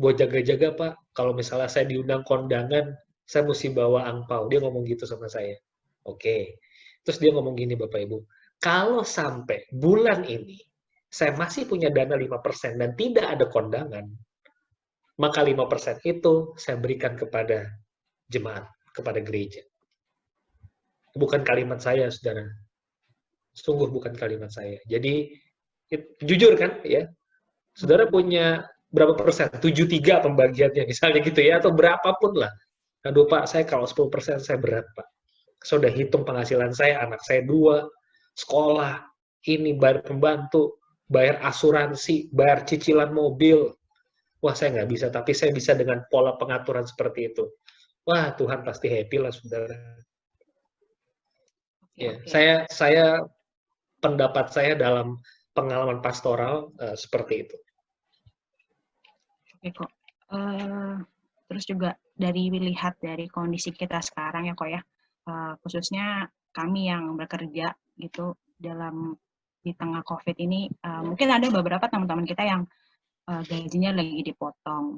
Buat jaga-jaga Pak. Kalau misalnya saya diundang kondangan, saya mesti bawa angpau. Dia ngomong gitu sama saya. Oke. Terus dia ngomong gini Bapak Ibu, kalau sampai bulan ini saya masih punya dana 5% dan tidak ada kondangan, maka 5% itu saya berikan kepada jemaat, kepada gereja. Bukan kalimat saya, saudara. Sungguh bukan kalimat saya. Jadi, jujur kan, ya, saudara punya berapa persen? 73 pembagiannya, misalnya gitu ya, atau berapapun lah. Aduh Pak, saya kalau 10% saya berat Pak. Saya udah hitung penghasilan saya, anak saya 2, sekolah, ini bayar pembantu, bayar asuransi, bayar cicilan mobil. Wah, saya nggak bisa, tapi saya bisa dengan pola pengaturan seperti itu. Wah, Tuhan pasti happy lah, saudara. Ya, saya pendapat saya dalam pengalaman pastoral seperti itu. Oke kok. Terus juga lihat dari kondisi kita sekarang ya kok ya, khususnya kami yang bekerja gitu di tengah COVID ini, mungkin ada beberapa teman-teman kita yang gajinya lagi dipotong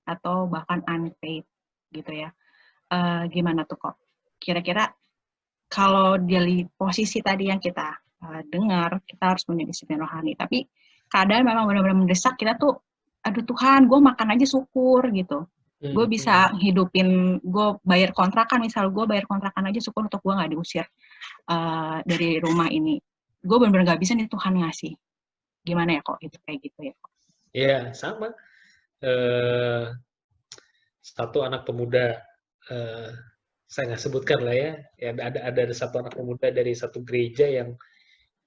atau bahkan unpaid gitu ya. Gimana tuh kok? Kira-kira kalau dari posisi tadi yang kita dengar, kita harus punya disiplin rohani. Tapi keadaan memang benar-benar mendesak, kita tuh, aduh Tuhan, gue makan aja syukur gitu. Gue bisa hidupin, gue bayar kontrakan, misal gue bayar kontrakan aja syukur untuk gue gak diusir dari rumah ini. Gue benar-benar gak bisa nih Tuhan ngasih. Gimana ya kok, itu kayak gitu ya kok? Ya, sama. Satu anak pemuda, saya nggak sebutkan lah ya, ada satu anak pemuda dari satu gereja yang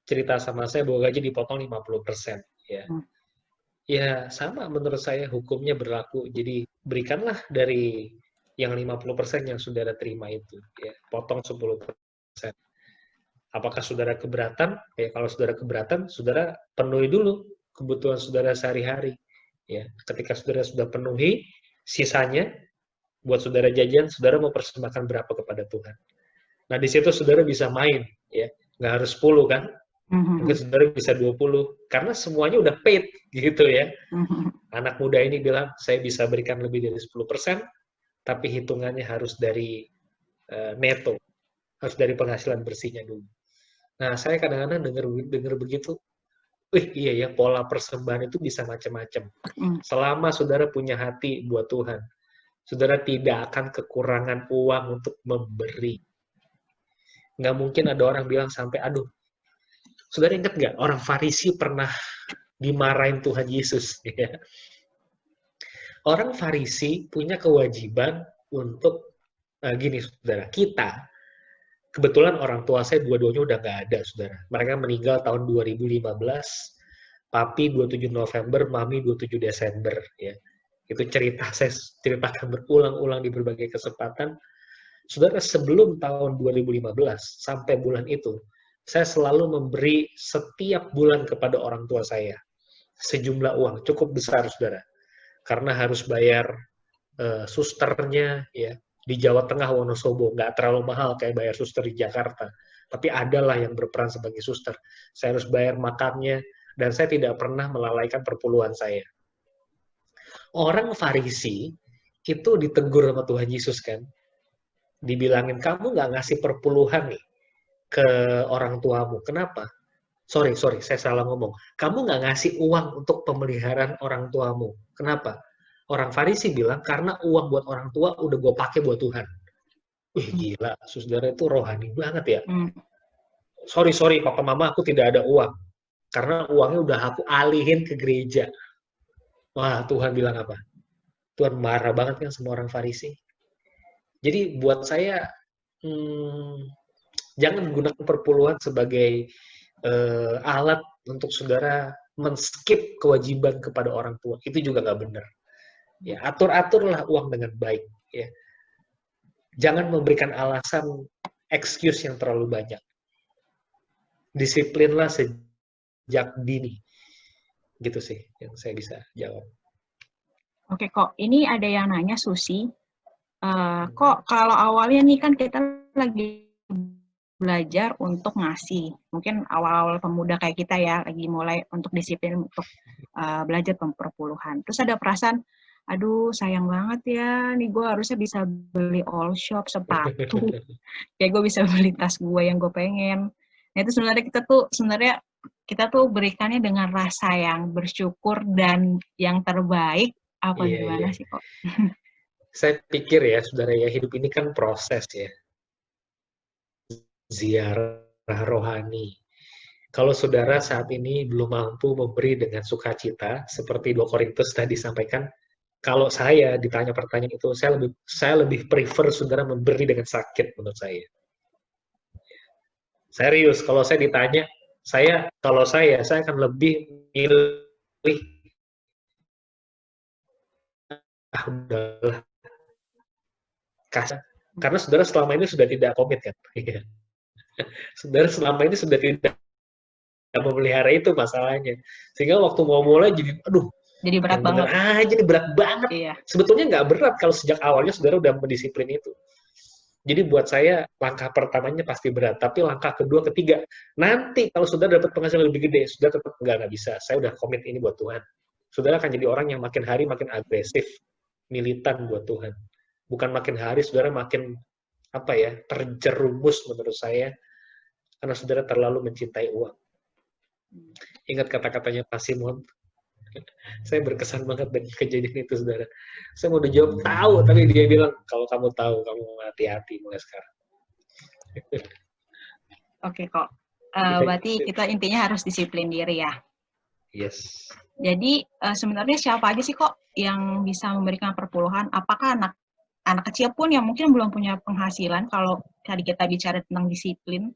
cerita sama saya bahwa gaji dipotong 50%. Ya. Ya, sama menurut saya hukumnya berlaku. Jadi, berikanlah dari yang 50% yang saudara terima itu. Ya, potong 10%. Apakah saudara keberatan? Ya, kalau saudara keberatan, saudara penuhi dulu kebutuhan saudara sehari-hari. Ya, ketika saudara sudah penuhi, sisanya buat saudara jajan, saudara mau persembahkan berapa kepada Tuhan. Nah, di situ saudara bisa main. Ya, nggak harus 10 kan? Mungkin saudara bisa 20, karena semuanya udah paid, gitu ya. Anak muda ini bilang, saya bisa berikan lebih dari 10%, tapi hitungannya harus dari neto, harus dari penghasilan bersihnya dulu. Nah, saya kadang-kadang dengar begitu, iya ya, pola persembahan itu bisa macam-macam. Selama saudara punya hati buat Tuhan, saudara tidak akan kekurangan uang untuk memberi. Nggak mungkin ada orang bilang sampai, aduh, saudara ingat nggak, orang Farisi pernah dimarahin Tuhan Yesus. Ya. Orang Farisi punya kewajiban untuk, gini saudara, kita, kebetulan orang tua saya dua-duanya udah nggak ada, saudara. Mereka meninggal tahun 2015, papi 27 November, mami 27 Desember. Ya. Itu cerita saya ceritakan berulang-ulang di berbagai kesempatan. Saudara, sebelum tahun 2015, sampai bulan itu, saya selalu memberi setiap bulan kepada orang tua saya sejumlah uang cukup besar, saudara, karena harus bayar susternya ya di Jawa Tengah, Wonosobo, nggak terlalu mahal kayak bayar suster di Jakarta, tapi adalah yang berperan sebagai suster. Saya harus bayar makannya, dan saya tidak pernah melalaikan perpuluhan saya. Orang Farisi itu ditegur sama Tuhan Yesus kan, dibilangin, kamu nggak ngasih perpuluhan nih ke orang tuamu. Kenapa? Sorry, saya salah ngomong. Kamu nggak ngasih uang untuk pemeliharaan orang tuamu. Kenapa? Orang Farisi bilang, karena uang buat orang tua udah gue pakai buat Tuhan. Wih, gila, saudara itu rohani banget ya. Hmm. Sorry, papa mama, aku tidak ada uang. Karena uangnya udah aku alihin ke gereja. Wah, Tuhan bilang apa? Tuhan marah banget kan sama orang Farisi. Jadi buat saya, jangan gunakan perpuluhan sebagai alat untuk saudara men-skip kewajiban kepada orang tua. Itu juga nggak benar. Ya, atur-aturlah uang dengan baik. Ya. Jangan memberikan alasan excuse yang terlalu banyak. Disiplinlah sejak dini. Gitu sih yang saya bisa jawab. Oke kok, ini ada yang nanya Susi, kok kalau awalnya nih kan kita lagi belajar untuk ngasih, mungkin awal-awal pemuda kayak kita ya, lagi mulai untuk disiplin untuk belajar perpuluhan. Terus ada perasaan, aduh sayang banget ya, nih gue harusnya bisa beli all shop, sepatu, kayak gue bisa beli tas gue yang gue pengen. Nah itu sebenarnya kita tuh berikannya dengan rasa yang bersyukur dan yang terbaik, apa gimana Iya. sih kok? Saya pikir ya, saudara ya, hidup ini kan proses ya. Ziarah rohani. Kalau saudara saat ini belum mampu memberi dengan sukacita, seperti 2 Korintus tadi sampaikan, kalau saya ditanya pertanyaan itu, saya lebih prefer saudara memberi dengan sakit menurut saya. Serius, kalau saya ditanya, saya akan lebih milih, udahlah, kasih. Karena saudara selama ini sudah tidak komit kan. Saudara selama ini sudah tidak memelihara itu masalahnya. Sehingga waktu mau mulai jadi, aduh, Jadi berat yang bener banget. aja nih, berat banget. Iya. Sebetulnya nggak berat kalau sejak awalnya saudara udah mendisiplin itu. Jadi buat saya langkah pertamanya pasti berat, tapi langkah kedua, ketiga, nanti kalau saudara dapat penghasilan lebih gede, saudara tetap nggak bisa. Saya udah komit ini buat Tuhan. Saudara akan jadi orang yang makin hari makin agresif, militan buat Tuhan. Bukan makin hari saudara makin terjerumus menurut saya karena saudara terlalu mencintai uang. Ingat kata-katanya Pak Simon. Saya berkesan banget dengan kejadian itu, saudara. Saya mau dijawab tahu, tapi dia bilang, kalau kamu tahu, kamu hati-hati mulai sekarang. Oke kok. Berarti kita intinya harus disiplin diri ya. Yes. Jadi sebenarnya siapa aja sih kok yang bisa memberikan perpuluhan? Apakah anak kecil pun yang mungkin belum punya penghasilan, kalau tadi kita bicara tentang disiplin,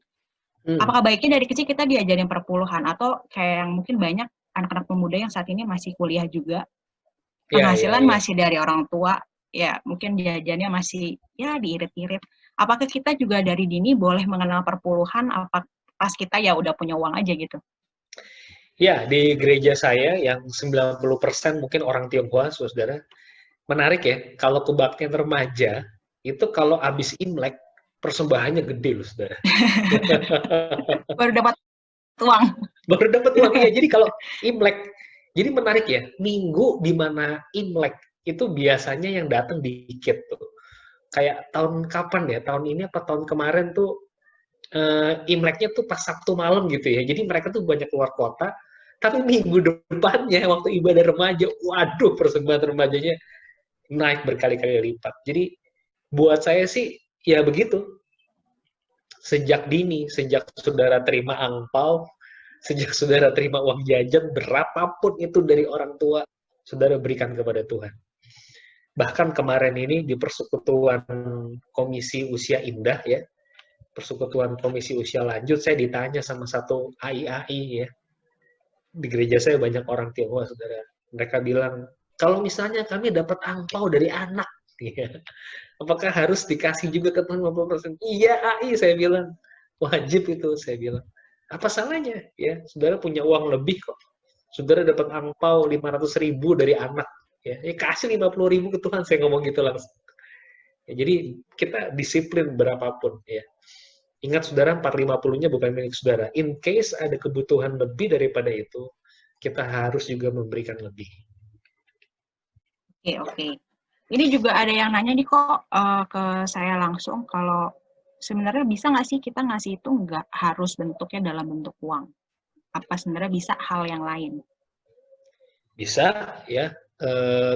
apakah baiknya dari kecil kita diajarin perpuluhan, atau kayak yang mungkin banyak anak-anak pemuda yang saat ini masih kuliah juga, penghasilan masih dari orang tua, ya mungkin diajarnya masih ya diirit-irit. Apakah kita juga dari dini boleh mengenal perpuluhan, pas kita ya udah punya uang aja gitu? Ya, di gereja saya yang 90% mungkin orang Tionghoa, saudara. Menarik ya, kalau kebaktian remaja, itu kalau habis Imlek, persembahannya gede loh, saudara. Baru dapat uang. Baru dapat uang, iya. Jadi kalau Imlek, jadi menarik ya, minggu di mana Imlek, itu biasanya yang datang dikit tuh. Kayak tahun kapan ya, tahun ini apa tahun kemarin tuh, Imleknya tuh pas Sabtu malam gitu ya. Jadi mereka tuh banyak keluar kota, tapi minggu depannya waktu ibadah remaja, waduh persembahan remajanya naik berkali-kali lipat. Jadi buat saya sih ya begitu. Sejak dini, sejak saudara terima angpau, sejak saudara terima uang jajan, berapapun itu dari orang tua, saudara berikan kepada Tuhan. Bahkan kemarin ini di Persekutuan Komisi Usia Indah ya, Persekutuan Komisi Usia Lanjut, saya ditanya sama satu AI ya. Di gereja saya banyak orang Tionghoa, saudara. Mereka bilang, kalau misalnya kami dapat angpau dari anak, ya, apakah harus dikasih juga ke Tuhan 50%? Iya, AI, saya bilang. Wajib itu, saya bilang. Apa salahnya? Ya, saudara punya uang lebih kok. Saudara dapat angpau 500.000 dari anak. Ya, kasih 50.000 ke Tuhan, saya ngomong gitu langsung. Ya, jadi kita disiplin berapapun. Ya. Ingat saudara, 450-nya bukan milik saudara. In case ada kebutuhan lebih daripada itu, kita harus juga memberikan lebih. Oke. Ini juga ada yang nanya nih kok ke saya langsung, kalau sebenarnya bisa nggak sih kita ngasih itu nggak harus bentuknya dalam bentuk uang? apa sebenarnya bisa hal yang lain? Bisa ya,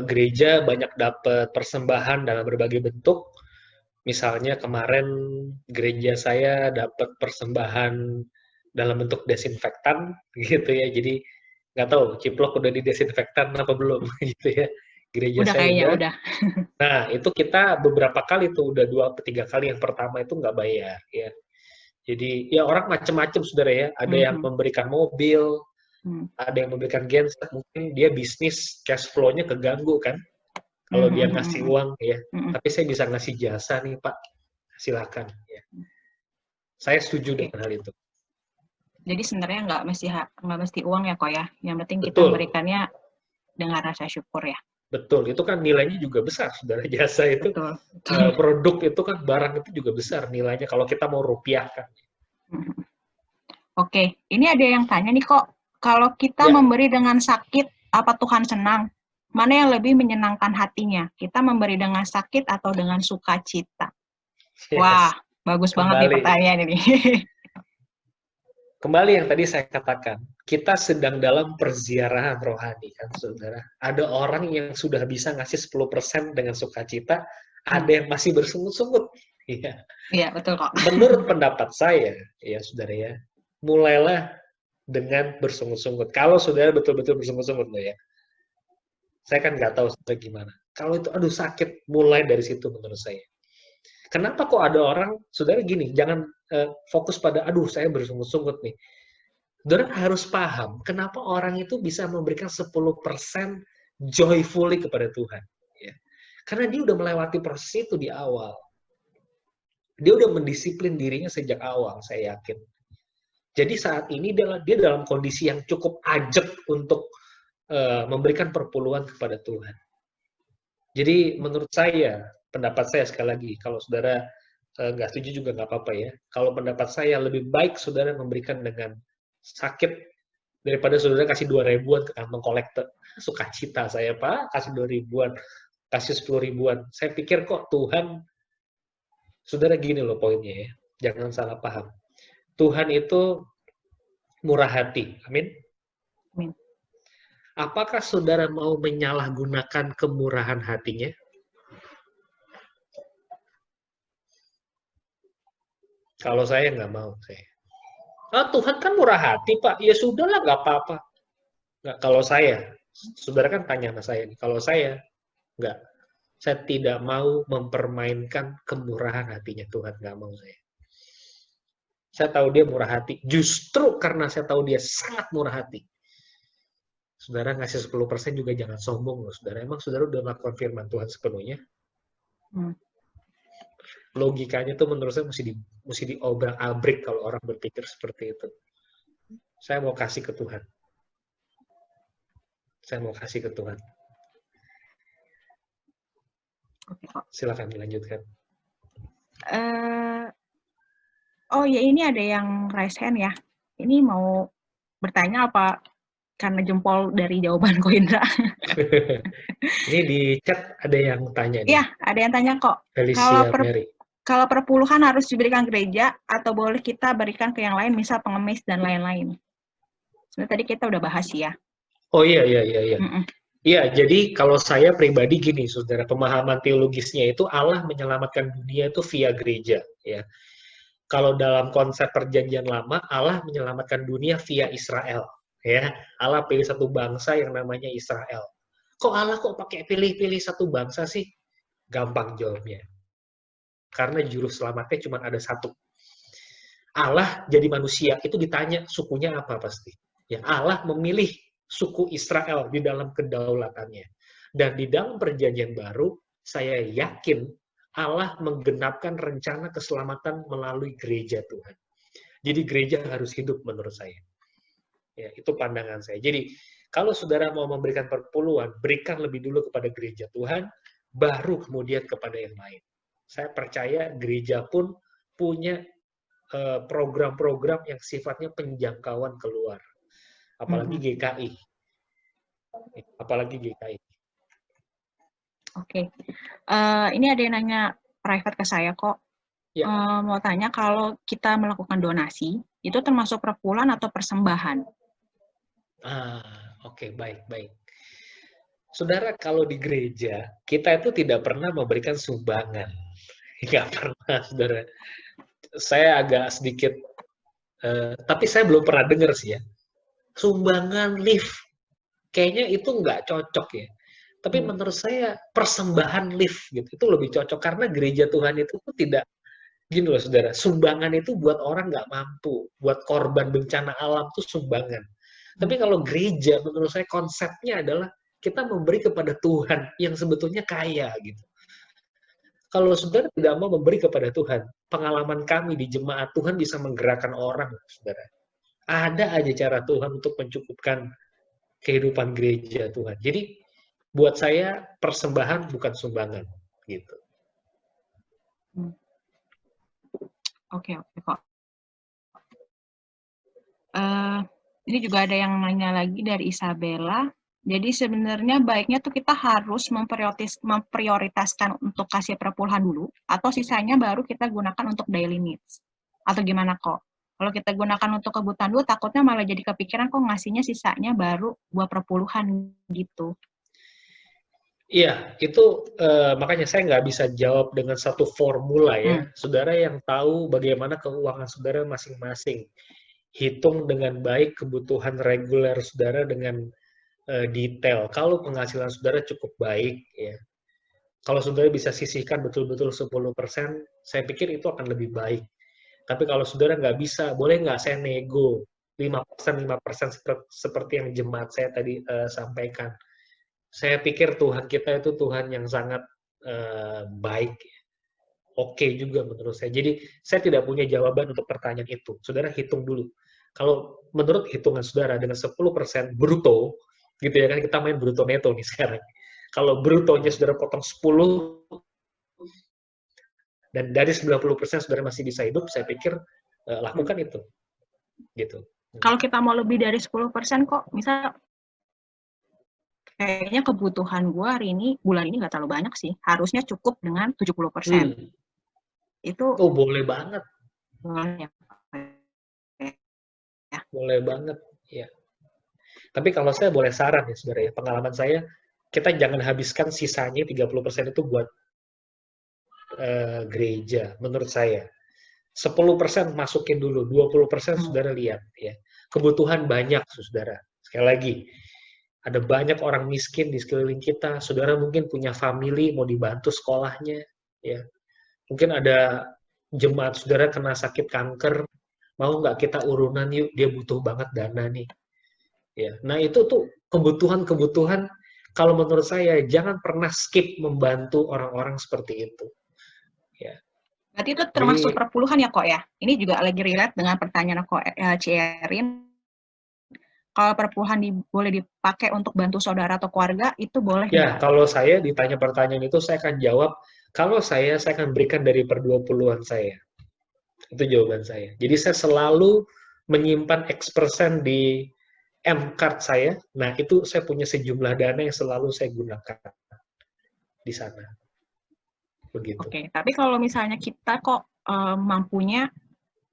gereja banyak dapat persembahan dalam berbagai bentuk. Misalnya kemarin gereja saya dapat persembahan dalam bentuk desinfektan gitu ya. Jadi nggak tahu Ciplok udah didesinfektan apa belum gitu ya. Gereja Udah saya kayaknya udah. udah. Nah, itu kita beberapa kali tuh, udah 2 atau 3 kali. Yang pertama itu nggak bayar ya. Jadi ya orang macam-macam saudara ya. Ada yang Mhm, memberikan mobil, mhm, ada yang memberikan genset, mungkin dia bisnis cash flow-nya keganggu kan kalau mhm, dia mhm, ngasih mhm, uang ya. mhm. Tapi saya bisa ngasih jasa nih Pak, silakan ya. Saya setuju Oke. dengan hal itu. Jadi sebenarnya nggak mesti uang ya kok ya. Yang penting kita Betul, memberikannya dengan rasa syukur ya. betul. Itu kan nilainya juga besar, saudara. Jasa itu, Betul, betul. produk itu kan, barang itu juga besar nilainya kalau kita mau rupiahkan. Mhm. Oke, ini ada yang tanya nih kok, kalau kita Ya, memberi dengan sakit, apa Tuhan senang? Mana yang lebih menyenangkan hatinya? Kita memberi dengan sakit atau dengan sukacita? Wah, yes. bagus banget nih Kembali, pertanyaan ini. kembali yang tadi saya katakan, kita sedang dalam perziarahan rohani kan, saudara. Ada orang yang sudah bisa ngasih 10% dengan sukacita, Hmm, ada yang masih bersungut-sungut. Iya. iya, betul kok. Menurut pendapat saya, ya saudara ya, mulailah dengan bersungut-sungut. Kalau saudara betul-betul bersungut-sungut loh ya. Saya kan nggak tahu saudara gimana. Kalau itu, aduh sakit, mulai dari situ menurut saya. Kenapa kok ada orang, saudara gini, jangan fokus pada, aduh saya bersungut-sungut nih. Saudara harus paham, kenapa orang itu bisa memberikan 10% joyfully kepada Tuhan. Ya. Karena dia udah melewati proses itu di awal. Dia udah mendisiplin dirinya sejak awal, saya yakin. Jadi saat ini dia dalam kondisi yang cukup ajak untuk memberikan perpuluhan kepada Tuhan. Jadi menurut saya, pendapat saya sekali lagi, kalau saudara nggak setuju juga nggak apa-apa ya. Kalau pendapat saya, lebih baik saudara memberikan dengan sakit daripada saudara kasih 2 ribuan ke kantong kolektor. Sukacita saya Pak, kasih 2 ribuan, kasih 10 ribuan. Saya pikir kok Tuhan, saudara gini loh poinnya ya, jangan salah paham. Tuhan itu murah hati, amin. Amin. Apakah saudara mau menyalahgunakan kemurahan hatinya? Kalau saya nggak mau. Ah, Tuhan kan murah hati, Pak. Ya sudahlah, nggak apa-apa. Nggak, kalau saya, saudara kan tanya sama saya nih. Kalau saya, nggak. Saya tidak mau mempermainkan kemurahan hatinya Tuhan. Nggak mau saya. Saya tahu dia murah hati. Justru karena saya tahu dia sangat murah hati. Saudara ngasih 10% juga jangan sombong loh, saudara. Emang saudara udah melakukan firman Tuhan sepenuhnya? Hmm. Logikanya tuh menurut saya mesti diobrak-abrik kalau orang berpikir seperti itu. Saya mau kasih ke Tuhan. Saya mau kasih ke Tuhan. Oke kok. Silakan dilanjutkan. Eh, oh ya ini ada yang raise hand ya. Ini mau bertanya apa karena jempol dari jawaban Ko Indra? Ini di chat ada yang tanya nih. Iya, ada yang tanya kok. Kalau Felicia Mary. kalau perpuluhan harus diberikan gereja atau boleh kita berikan ke yang lain, misal pengemis dan lain-lain. Sebenarnya tadi kita udah bahas ya. Oh iya, iya, iya, iya. Mm-mm. Iya, jadi kalau saya pribadi gini, saudara, pemahaman teologisnya itu Allah menyelamatkan dunia itu via gereja. Ya. Kalau dalam konsep perjanjian lama, Allah menyelamatkan dunia via Israel. Ya, Allah pilih satu bangsa yang namanya Israel. Kok Allah kok pakai pilih-pilih satu bangsa sih? Gampang jawabnya. Karena juru selamatnya cuma ada satu. Allah jadi manusia, itu ditanya sukunya apa pasti. Ya, Allah memilih suku Israel di dalam kedaulatannya. Dan di dalam perjanjian baru, saya yakin Allah menggenapkan rencana keselamatan melalui gereja Tuhan. Jadi gereja harus hidup menurut saya. Ya, itu pandangan saya. Jadi kalau saudara mau memberikan perpuluhan, berikan lebih dulu kepada gereja Tuhan, baru kemudian kepada yang lain. Saya percaya gereja pun punya program-program yang sifatnya penjangkauan keluar. Apalagi Mm-mm. GKI. Apalagi GKI. Oke. Ini ada yang nanya private ke saya kok. Ya, Mau tanya kalau kita melakukan donasi, itu termasuk perpuluhan atau persembahan? Oke, baik, baik. Saudara, kalau di gereja, kita itu tidak pernah memberikan sumbangan. Nggak pernah, saudara. Saya agak sedikit, tapi saya belum pernah dengar sih ya. Sumbangan lift, kayaknya itu nggak cocok ya. Tapi menurut saya persembahan lift gitu, itu lebih cocok. Karena gereja Tuhan itu tuh tidak, gini loh saudara, sumbangan itu buat orang nggak mampu. Buat korban bencana alam tuh sumbangan. Tapi kalau gereja, menurut saya konsepnya adalah kita memberi kepada Tuhan yang sebetulnya kaya gitu. Kalau saudara tidak mau memberi kepada Tuhan, pengalaman kami di jemaat Tuhan bisa menggerakkan orang, saudara. Ada aja cara Tuhan untuk mencukupkan kehidupan gereja Tuhan. Jadi buat saya persembahan bukan sumbangan, gitu. Oke, kok. Ini juga ada yang nanya lagi dari Isabella. Jadi sebenarnya baiknya tuh kita harus memprioritaskan untuk kasih perpuluhan dulu, atau sisanya baru kita gunakan untuk daily needs. Atau gimana kok? Kalau kita gunakan untuk kebutuhan dulu, takutnya malah jadi kepikiran kok ngasihnya sisanya baru buat perpuluhan gitu. Iya, itu makanya saya nggak bisa jawab dengan satu formula ya. Saudara yang tahu bagaimana keuangan saudara masing-masing. Hitung dengan baik kebutuhan reguler saudara dengan detail. Kalau penghasilan saudara cukup baik, ya. Kalau saudara bisa sisihkan betul-betul 10%, saya pikir itu akan lebih baik. Tapi kalau saudara nggak bisa, boleh nggak saya nego 5% seperti yang jemaat saya tadi sampaikan. Saya pikir Tuhan kita itu Tuhan yang sangat baik. Oke juga menurut saya. Jadi saya tidak punya jawaban untuk pertanyaan itu. Saudara hitung dulu. Kalau menurut hitungan saudara dengan 10% bruto, gitu ya kan, kita main bruto neto nih sekarang. Kalau brutonya saudara potong 10, dan dari 90% saudara masih bisa hidup, saya pikir lakukan itu. Gitu. Kalau kita mau lebih dari 10% kok, misal kayaknya kebutuhan gue hari ini, bulan ini nggak terlalu banyak sih. Harusnya cukup dengan 70%. Itu boleh banget. Boleh. Ya. Boleh banget, ya. Tapi kalau saya boleh saran ya, saudara ya, pengalaman saya, kita jangan habiskan sisanya 30% itu buat gereja, menurut saya. 10% masukin dulu, 20% saudara lihat ya. Kebutuhan banyak, saudara. Sekali lagi, ada banyak orang miskin di sekeliling kita. Saudara mungkin punya family, mau dibantu sekolahnya, ya. Mungkin ada jemaat saudara kena sakit kanker, mau nggak kita urunan yuk, dia butuh banget dana nih. Ya, nah itu tuh kebutuhan-kebutuhan, kalau menurut saya jangan pernah skip membantu orang-orang seperti itu. Ya. Berarti itu termasuk perpuluhan ya kok ya? Ini juga lagi relate dengan pertanyaan kok Cierin. Kalau perpuluhan boleh dipakai untuk bantu saudara atau keluarga, itu boleh ya, kalau saya ditanya pertanyaan itu, saya akan jawab, kalau saya akan berikan dari per-20-an saya. Itu jawaban saya. Jadi saya selalu menyimpan X% di M-card saya. Nah, itu saya punya sejumlah dana yang selalu saya gunakan di sana. Begitu. Oke, tapi kalau misalnya kita kok mampunya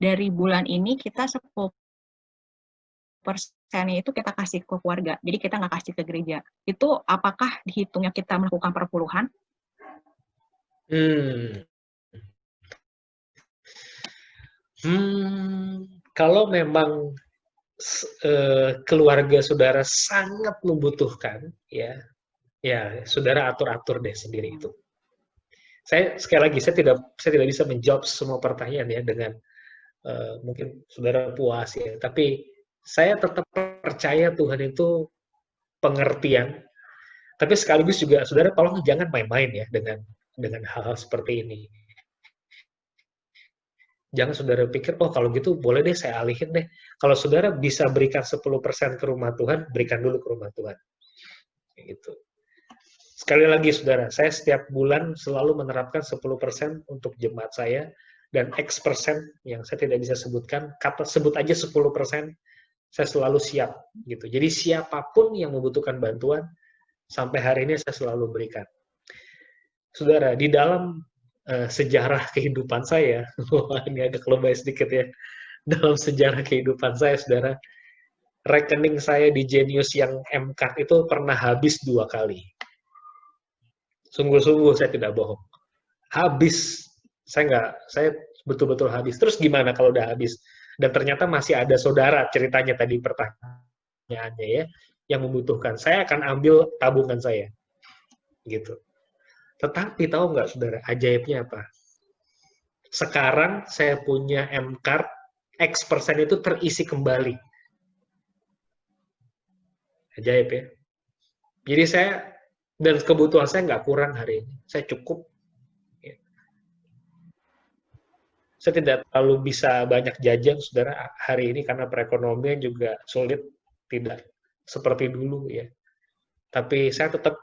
dari bulan ini kita 10%-nya itu kita kasih ke keluarga, jadi kita nggak kasih ke gereja. Itu apakah dihitungnya kita melakukan perpuluhan? Kalau memang keluarga saudara sangat membutuhkan, ya saudara atur-atur deh sendiri itu. Saya sekali lagi saya tidak bisa menjawab semua pertanyaan ya dengan mungkin saudara puas ya, tapi saya tetap percaya Tuhan itu pengertian, tapi sekaligus juga saudara tolong jangan main-main ya dengan hal-hal seperti ini. Jangan saudara pikir, oh kalau gitu boleh deh saya alihin deh. Kalau saudara bisa berikan 10% ke rumah Tuhan, berikan dulu ke rumah Tuhan. Gitu. Sekali lagi saudara, saya setiap bulan selalu menerapkan 10% untuk jemaat saya, dan X% yang saya tidak bisa sebutkan, sebut aja 10%, saya selalu siap. Gitu. Jadi siapapun yang membutuhkan bantuan, sampai hari ini saya selalu berikan. Saudara, di dalam sejarah kehidupan saya, ini agak lebay sedikit ya, dalam sejarah kehidupan saya, saudara, rekening saya di Genius yang M-Card itu pernah habis 2 kali. Sungguh-sungguh saya tidak bohong. Habis. Saya betul-betul habis. Terus gimana kalau udah habis? Dan ternyata masih ada saudara, ceritanya tadi pertanyaannya ya, yang membutuhkan. Saya akan ambil tabungan saya. Gitu. Tetapi tahu nggak saudara, ajaibnya apa? Sekarang saya punya M-Card, X% itu terisi kembali. Ajaib ya. Jadi dan kebutuhan saya nggak kurang hari ini. Saya cukup. Saya tidak terlalu bisa banyak jajan, saudara, hari ini karena perekonomian juga sulit, tidak seperti dulu ya. Tapi saya tetap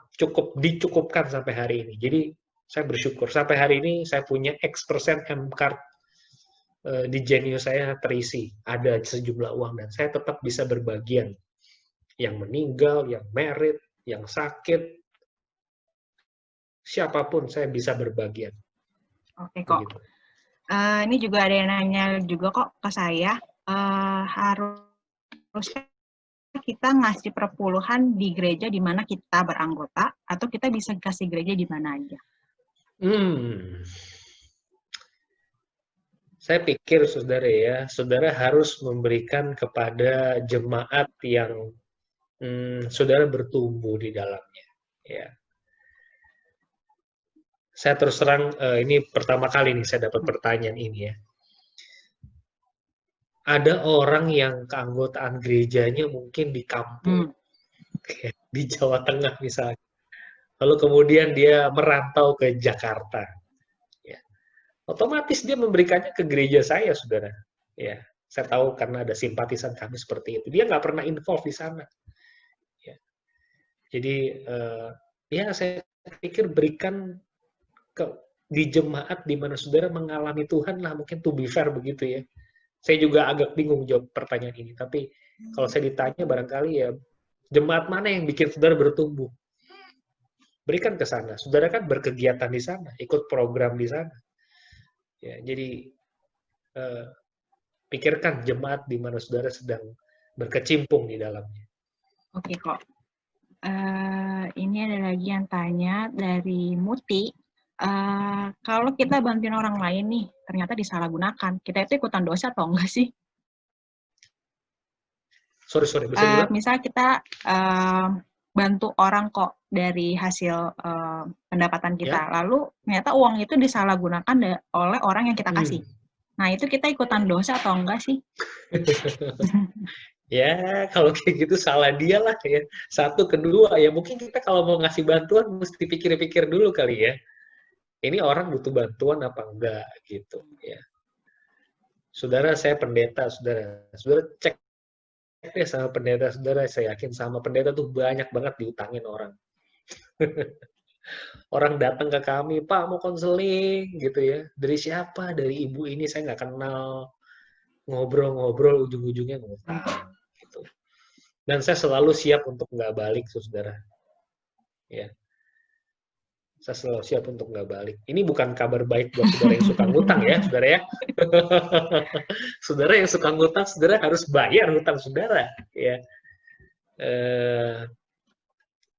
dicukupkan sampai hari ini. Jadi saya bersyukur. Sampai hari ini saya punya X% M-Card di Genius saya terisi. Ada sejumlah uang dan saya tetap bisa berbagian. Yang meninggal, yang merit, yang sakit, siapapun saya bisa berbagian. Oke kok. Begitu. Ini juga ada yang nanya juga kok ke saya, harus kita ngasih perpuluhan di gereja di mana kita beranggota, atau kita bisa kasih gereja di mana aja? Saya pikir saudara ya, saudara harus memberikan kepada jemaat yang saudara bertumbuh di dalamnya. Ya. Saya terus terang, ini pertama kali nih saya dapat pertanyaan ini ya. Ada orang yang keanggotaan gerejanya mungkin di kampung, di Jawa Tengah misalnya. Lalu kemudian dia merantau ke Jakarta. Ya. Otomatis dia memberikannya ke gereja saya, saudara. Ya, saya tahu karena ada simpatisan kami seperti itu. Dia nggak pernah involve di sana. Ya. Jadi, ya saya pikir berikan di jemaat di mana saudara mengalami Tuhan lah, mungkin to be fair begitu ya. Saya juga agak bingung jawab pertanyaan ini, tapi kalau saya ditanya barangkali ya, jemaat mana yang bikin saudara bertumbuh? Berikan ke sana. Saudara kan berkegiatan di sana, ikut program di sana. Ya, jadi pikirkan jemaat di mana saudara sedang berkecimpung di dalamnya. Oke kok. Ini ada lagi yang tanya dari Muti. Kalau kita bantuin orang lain nih, ternyata disalahgunakan, kita itu ikutan dosa atau enggak sih? Sorry, bisa diulang? Misal kita bantu orang kok dari hasil pendapatan kita, lalu ternyata uang itu disalahgunakan oleh orang yang kita kasih. Nah, itu kita ikutan dosa atau enggak sih? Ya, kalau kayak gitu salah dia lah ya. Satu, kedua, ya mungkin kita kalau mau ngasih bantuan mesti pikir-pikir dulu kali ya. Ini orang butuh bantuan apa enggak gitu ya. Saudara, saya pendeta, saudara cek deh sama pendeta saudara, saya yakin sama pendeta tuh banyak banget diutangin orang. Orang datang ke kami, Pak mau konseling gitu ya. Dari siapa? Dari ibu ini saya nggak kenal. Ngobrol-ngobrol ujung-ujungnya ngutang gitu. Dan saya selalu siap untuk nggak balik, saudara. Ya. Saya selalu siap untuk nggak balik. Ini bukan kabar baik buat saudara yang suka ngutang ya, saudara ya. Saudara yang suka ngutang, saudara harus bayar ngutang saudara. Ya.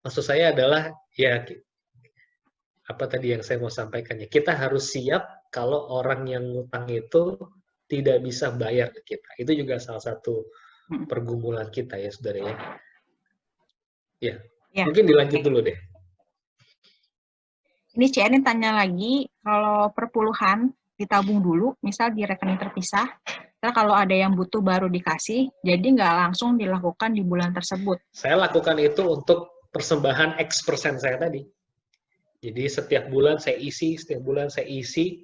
Maksud saya adalah, ya, apa tadi yang saya mau sampaikan ya, kita harus siap kalau orang yang ngutang itu tidak bisa bayar ke kita. Itu juga salah satu pergumulan kita ya, saudara ya. Ya. Mungkin dilanjut dulu deh. Ini Cianin tanya lagi, kalau perpuluhan ditabung dulu, misal di rekening terpisah, terus kalau ada yang butuh baru dikasih, jadi nggak langsung dilakukan di bulan tersebut. Saya lakukan itu untuk persembahan X% saya tadi. Jadi setiap bulan saya isi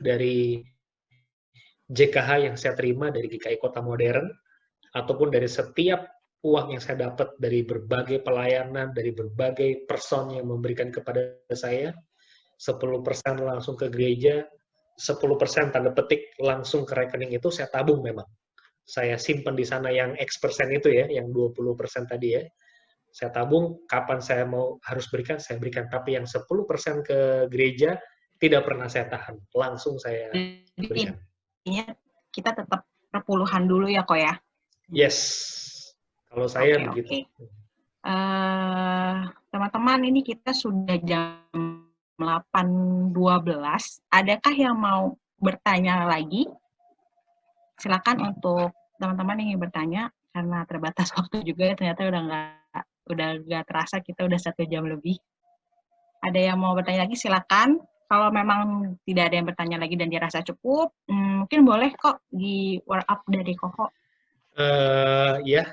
dari JKH yang saya terima dari GKI Kota Modern, ataupun dari setiap uang yang saya dapat dari berbagai pelayanan, dari berbagai person yang memberikan kepada saya, 10% langsung ke gereja, 10% tanda petik langsung ke rekening itu saya tabung memang. Saya simpan di sana yang X% itu ya, yang 20% tadi ya. Saya tabung, kapan saya mau harus berikan, saya berikan. Tapi yang 10% ke gereja, tidak pernah saya tahan. Langsung saya berikan. Intinya kita tetap perpuluhan dulu ya kok ya? Yes. Kalau saya Oke, begitu. oke. Teman-teman, ini kita sudah jam 8.12. Adakah yang mau bertanya lagi? Silakan untuk teman-teman yang ingin bertanya, karena terbatas waktu juga, ternyata udah nggak terasa kita udah 1 jam lebih. Ada yang mau bertanya lagi, silakan. Kalau memang tidak ada yang bertanya lagi dan dirasa cukup, mungkin boleh kok di wrap up dari Koko. Ya,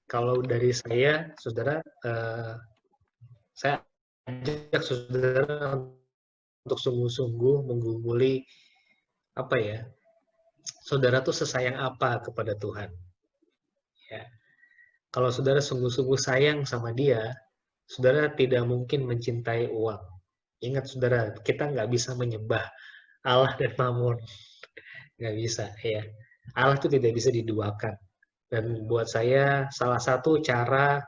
kalau dari saya, saudara, saya ajak saudara untuk sungguh-sungguh menggumuli apa ya, saudara tuh sesayang apa kepada Tuhan. Ya. Kalau saudara sungguh-sungguh sayang sama Dia, saudara tidak mungkin mencintai uang. Ingat saudara, kita nggak bisa menyembah Allah dan Mammon. Nggak bisa, ya. Allah itu tidak bisa diduakan. Dan buat saya, salah satu cara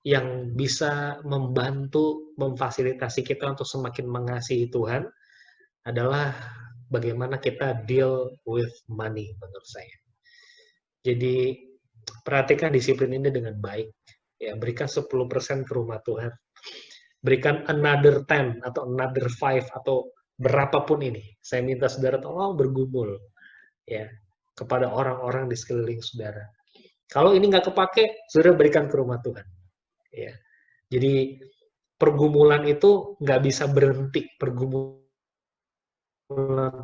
yang bisa membantu, memfasilitasi kita untuk semakin mengasihi Tuhan adalah bagaimana kita deal with money, menurut saya. Jadi, perhatikan disiplin ini dengan baik. Ya, berikan 10% ke rumah Tuhan. Berikan another 10 atau another 5 atau berapapun ini. Saya minta saudara tolong bergumul ya kepada orang-orang di sekeliling saudara. Kalau ini nggak kepake, saudara berikan ke rumah Tuhan. Ya. Jadi pergumulan itu nggak bisa berhenti. Pergumulan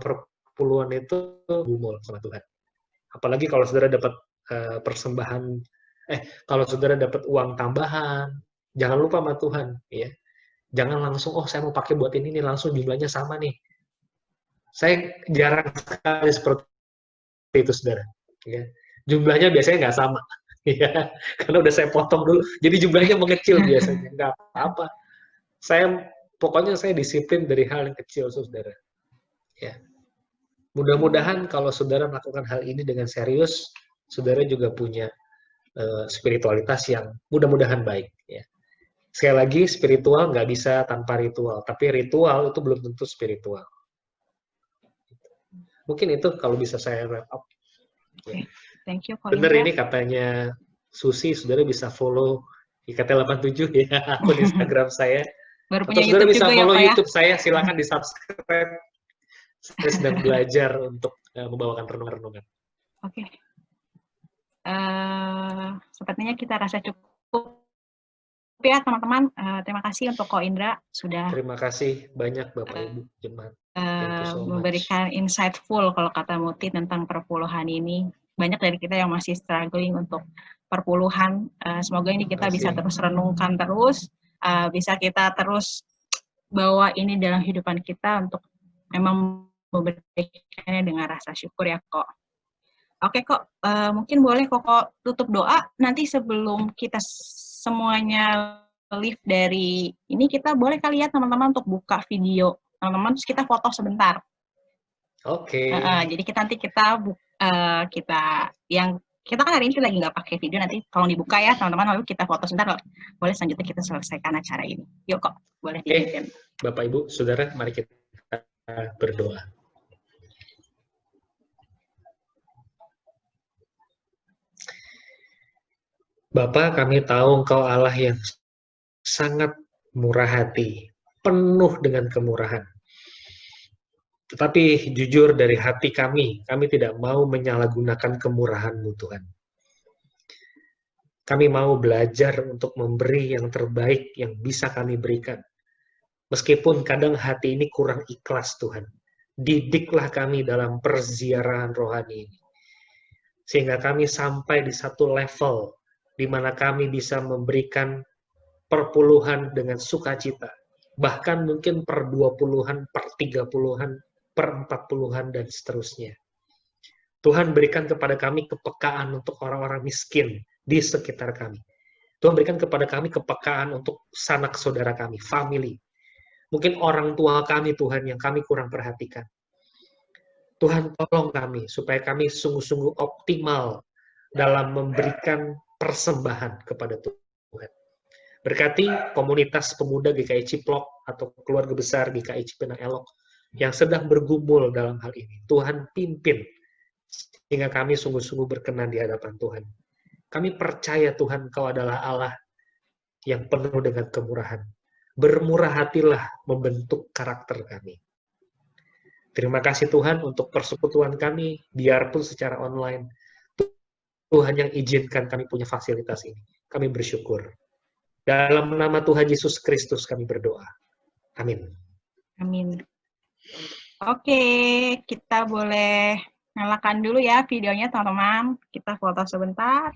perpuluhan itu gumul sama Tuhan. Apalagi kalau saudara dapat persembahan, kalau saudara dapat uang tambahan, jangan lupa sama Tuhan. Ya. Jangan langsung, oh saya mau pakai buat ini nih, langsung jumlahnya sama nih. Saya jarang sekali seperti itu, saudara. Ya. Jumlahnya biasanya nggak sama. Ya, karena udah saya potong dulu, jadi jumlahnya mengecil biasanya. Nggak apa-apa. Pokoknya saya disiplin dari hal yang kecil, saudara. Ya. Mudah-mudahan kalau saudara melakukan hal ini dengan serius, saudara juga punya spiritualitas yang mudah-mudahan baik. Ya. Sekali lagi, spiritual nggak bisa tanpa ritual, tapi ritual itu belum tentu spiritual. Mungkin itu kalau bisa saya wrap up. Okay. Thank you, Ko Bener Indra. ini katanya Susi, saudara bisa follow IKT87 ya, akun Instagram saya. Baru Atau punya saudara YouTube bisa juga follow ya, Ko, YouTube saya, silakan di subscribe. Saya sedang belajar untuk membawakan renungan-renungan. Oke. Sepertinya kita rasa cukup ya, teman-teman. Terima kasih untuk Ko Indra sudah Terima kasih banyak Bapak Ibu jemaat. Thank you so much. Memberikan insightful kalau kata Muti tentang perpuluhan ini. Banyak dari kita yang masih struggling untuk perpuluhan. Semoga ini kita bisa terus renungkan terus, bisa kita terus bawa ini dalam kehidupan kita untuk memang memberikannya dengan rasa syukur ya, Kok. Oke, Kok. Mungkin boleh Kok tutup doa. Nanti sebelum kita semuanya live dari ini, kita boleh kali ya teman-teman untuk buka video teman-teman, terus kita foto sebentar. Oke. Jadi nanti kita kan hari ini lagi nggak pakai video, nanti tolong dibuka ya teman-teman, lalu kita foto sebentar, boleh selanjutnya kita selesaikan acara ini. Yuk Kok, boleh diizinkan. Bapak Ibu, Saudara, mari kita berdoa. Bapa, kami tahu Engkau Allah yang sangat murah hati, penuh dengan kemurahan. Tetapi jujur dari hati kami tidak mau menyalahgunakan kemurahan-Mu, Tuhan. Kami mau belajar untuk memberi yang terbaik yang bisa kami berikan. Meskipun kadang hati ini kurang ikhlas, Tuhan. Didiklah kami dalam perziarahan rohani ini. Sehingga kami sampai di satu level di mana kami bisa memberikan perpuluhan dengan sukacita. Bahkan mungkin per 20-an, per 30-an, per 40-an, dan seterusnya. Tuhan berikan kepada kami kepekaan untuk orang-orang miskin di sekitar kami. Tuhan berikan kepada kami kepekaan untuk sanak saudara kami, family. Mungkin orang tua kami, Tuhan, yang kami kurang perhatikan. Tuhan tolong kami, supaya kami sungguh-sungguh optimal dalam memberikan persembahan kepada Tuhan. Berkati komunitas pemuda GKI Ciplok atau keluarga besar GKI Cipinang Elok yang sedang bergumul dalam hal ini. Tuhan pimpin, sehingga kami sungguh-sungguh berkenan di hadapan Tuhan. Kami percaya Tuhan Engkau adalah Allah yang penuh dengan kemurahan. Bermurah hatilah membentuk karakter kami. Terima kasih Tuhan untuk persekutuan kami, biarpun secara online. Tuhan yang izinkan kami punya fasilitas ini. Kami bersyukur. Dalam nama Tuhan Yesus Kristus kami berdoa. Amin. Amin. Oke, kita boleh nyalakan dulu ya videonya teman-teman. Kita foto sebentar.